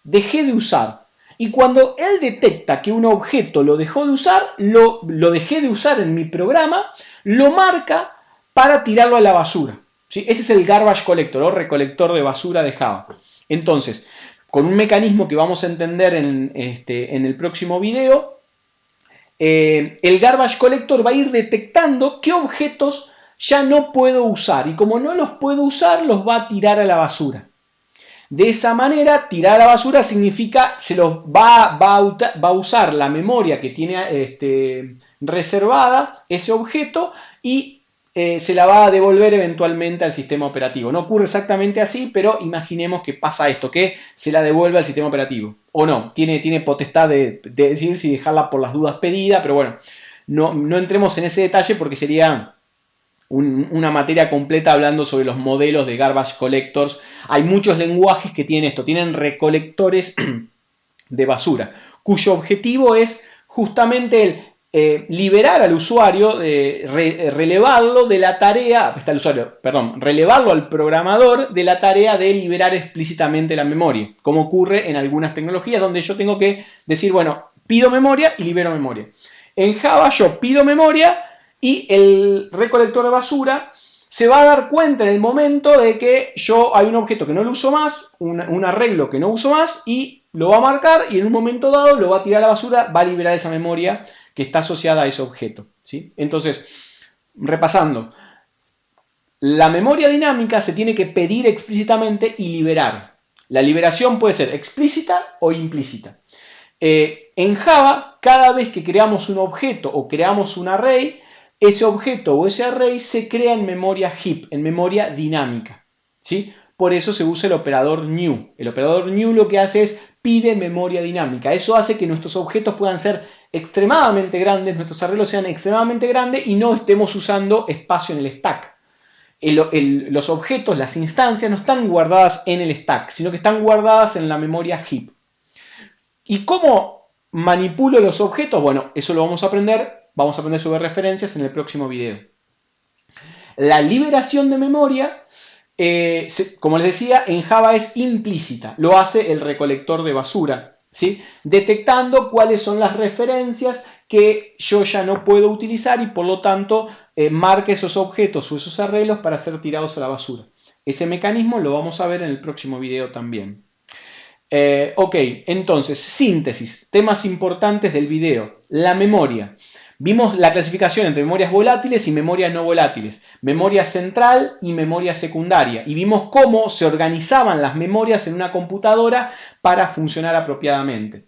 dejé de usar. Y cuando él detecta que un objeto lo dejó de usar, lo dejé de usar en mi programa, lo marca para tirarlo a la basura. ¿Sí? Este es el Garbage Collector o recolector de basura de Java. Entonces, con un mecanismo que vamos a entender en el próximo video, el Garbage Collector va a ir detectando qué objetos ya no puedo usar. Y como no los puedo usar, los va a tirar a la basura. De esa manera, tirar a la basura significa se los va a usar la memoria que tiene reservada ese objeto y se la va a devolver eventualmente al sistema operativo. No ocurre exactamente así, pero imaginemos que pasa esto, que se la devuelve al sistema operativo. O no, tiene potestad de decir si dejarla por las dudas pedida, pero bueno, no entremos en ese detalle porque sería una materia completa hablando sobre los modelos de Garbage Collectors. Hay muchos lenguajes que tienen esto, tienen recolectores de basura, cuyo objetivo es justamente el liberar al usuario, relevarlo de la tarea, relevarlo al programador de la tarea de liberar explícitamente la memoria, como ocurre en algunas tecnologías donde yo tengo que decir, bueno, pido memoria y libero memoria. En Java yo pido memoria y el recolector de basura se va a dar cuenta en el momento de que hay un objeto que no lo uso más, un arreglo que no uso más, y lo va a marcar y en un momento dado lo va a tirar a la basura, va a liberar esa memoria que está asociada a ese objeto. ¿Sí? Entonces, repasando, la memoria dinámica se tiene que pedir explícitamente y liberar. La liberación puede ser explícita o implícita. En Java, cada vez que creamos un objeto o creamos un array, ese objeto o ese array se crea en memoria heap, en memoria dinámica. ¿Sí? Por eso se usa el operador new. El operador new lo que hace es pide memoria dinámica. Eso hace que nuestros objetos puedan ser extremadamente grandes, nuestros arreglos sean extremadamente grandes y no estemos usando espacio en el stack. Los objetos, las instancias, no están guardadas en el stack, sino que están guardadas en la memoria heap. ¿Y cómo manipulo los objetos? Bueno, eso lo vamos a aprender sobre referencias en el próximo video. La liberación de memoria Como les decía, en Java es implícita, lo hace el recolector de basura, ¿sí? Detectando cuáles son las referencias que yo ya no puedo utilizar y por lo tanto marca esos objetos o esos arreglos para ser tirados a la basura. Ese mecanismo lo vamos a ver en el próximo video también. Ok, entonces, síntesis, temas importantes del video. La memoria. Vimos la clasificación entre memorias volátiles y memorias no volátiles, memoria central y memoria secundaria, y vimos cómo se organizaban las memorias en una computadora para funcionar apropiadamente.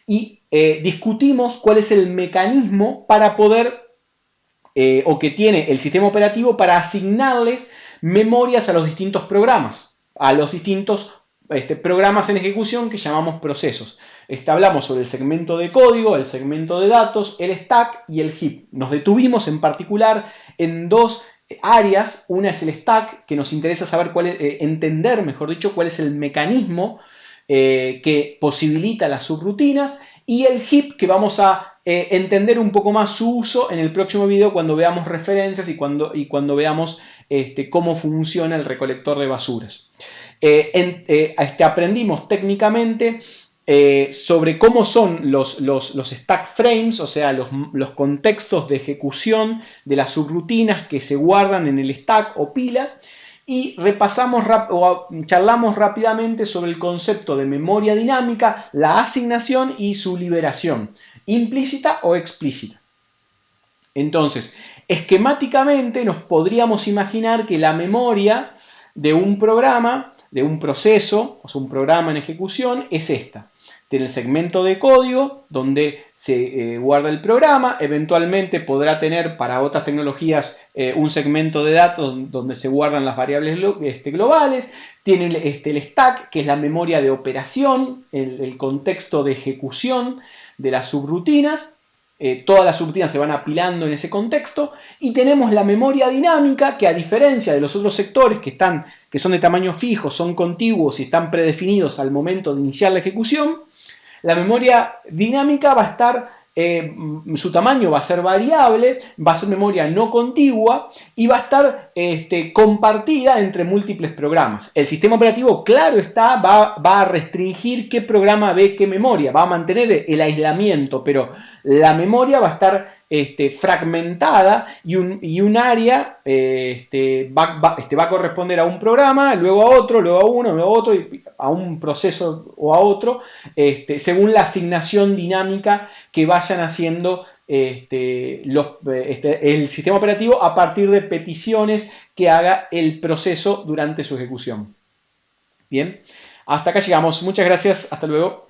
Y discutimos cuál es el mecanismo para poder, o que tiene el sistema operativo para asignarles memorias a los distintos programas, a los distintos programas en ejecución que llamamos procesos. Hablamos sobre el segmento de código, el segmento de datos, el stack y el heap. Nos detuvimos en particular en dos áreas. Una es el stack, que nos interesa saber entender, mejor dicho, cuál es el mecanismo que posibilita las subrutinas, y el heap, que vamos a entender un poco más su uso en el próximo video cuando veamos referencias y cuando veamos cómo funciona el recolector de basuras. Aprendimos técnicamente sobre cómo son los stack frames, o sea, los contextos de ejecución de las subrutinas que se guardan en el stack o pila, y charlamos rápidamente sobre el concepto de memoria dinámica, la asignación y su liberación, implícita o explícita. Entonces, esquemáticamente nos podríamos imaginar que la memoria de un programa, de un proceso, o sea, un programa en ejecución, es esta. Tiene el segmento de código donde se guarda el programa, eventualmente podrá tener para otras tecnologías un segmento de datos donde se guardan las variables globales, tiene el stack, que es la memoria de operación, el contexto de ejecución de las subrutinas. Todas las subrutinas se van apilando en ese contexto, y tenemos la memoria dinámica, que a diferencia de los otros sectores que son de tamaño fijo, son contiguos y están predefinidos al momento de iniciar la ejecución, la memoria dinámica va a estar, su tamaño va a ser variable, va a ser memoria no contigua y va a estar compartida entre múltiples programas. El sistema operativo, claro está, va a restringir qué programa ve qué memoria, va a mantener el aislamiento, pero la memoria va a estar fragmentada, y un área va a corresponder a un programa, luego a otro, luego a uno, luego a otro, y a un proceso o a otro, según la asignación dinámica que vayan haciendo el sistema operativo a partir de peticiones que haga el proceso durante su ejecución. Bien, hasta acá llegamos. Muchas gracias. Hasta luego.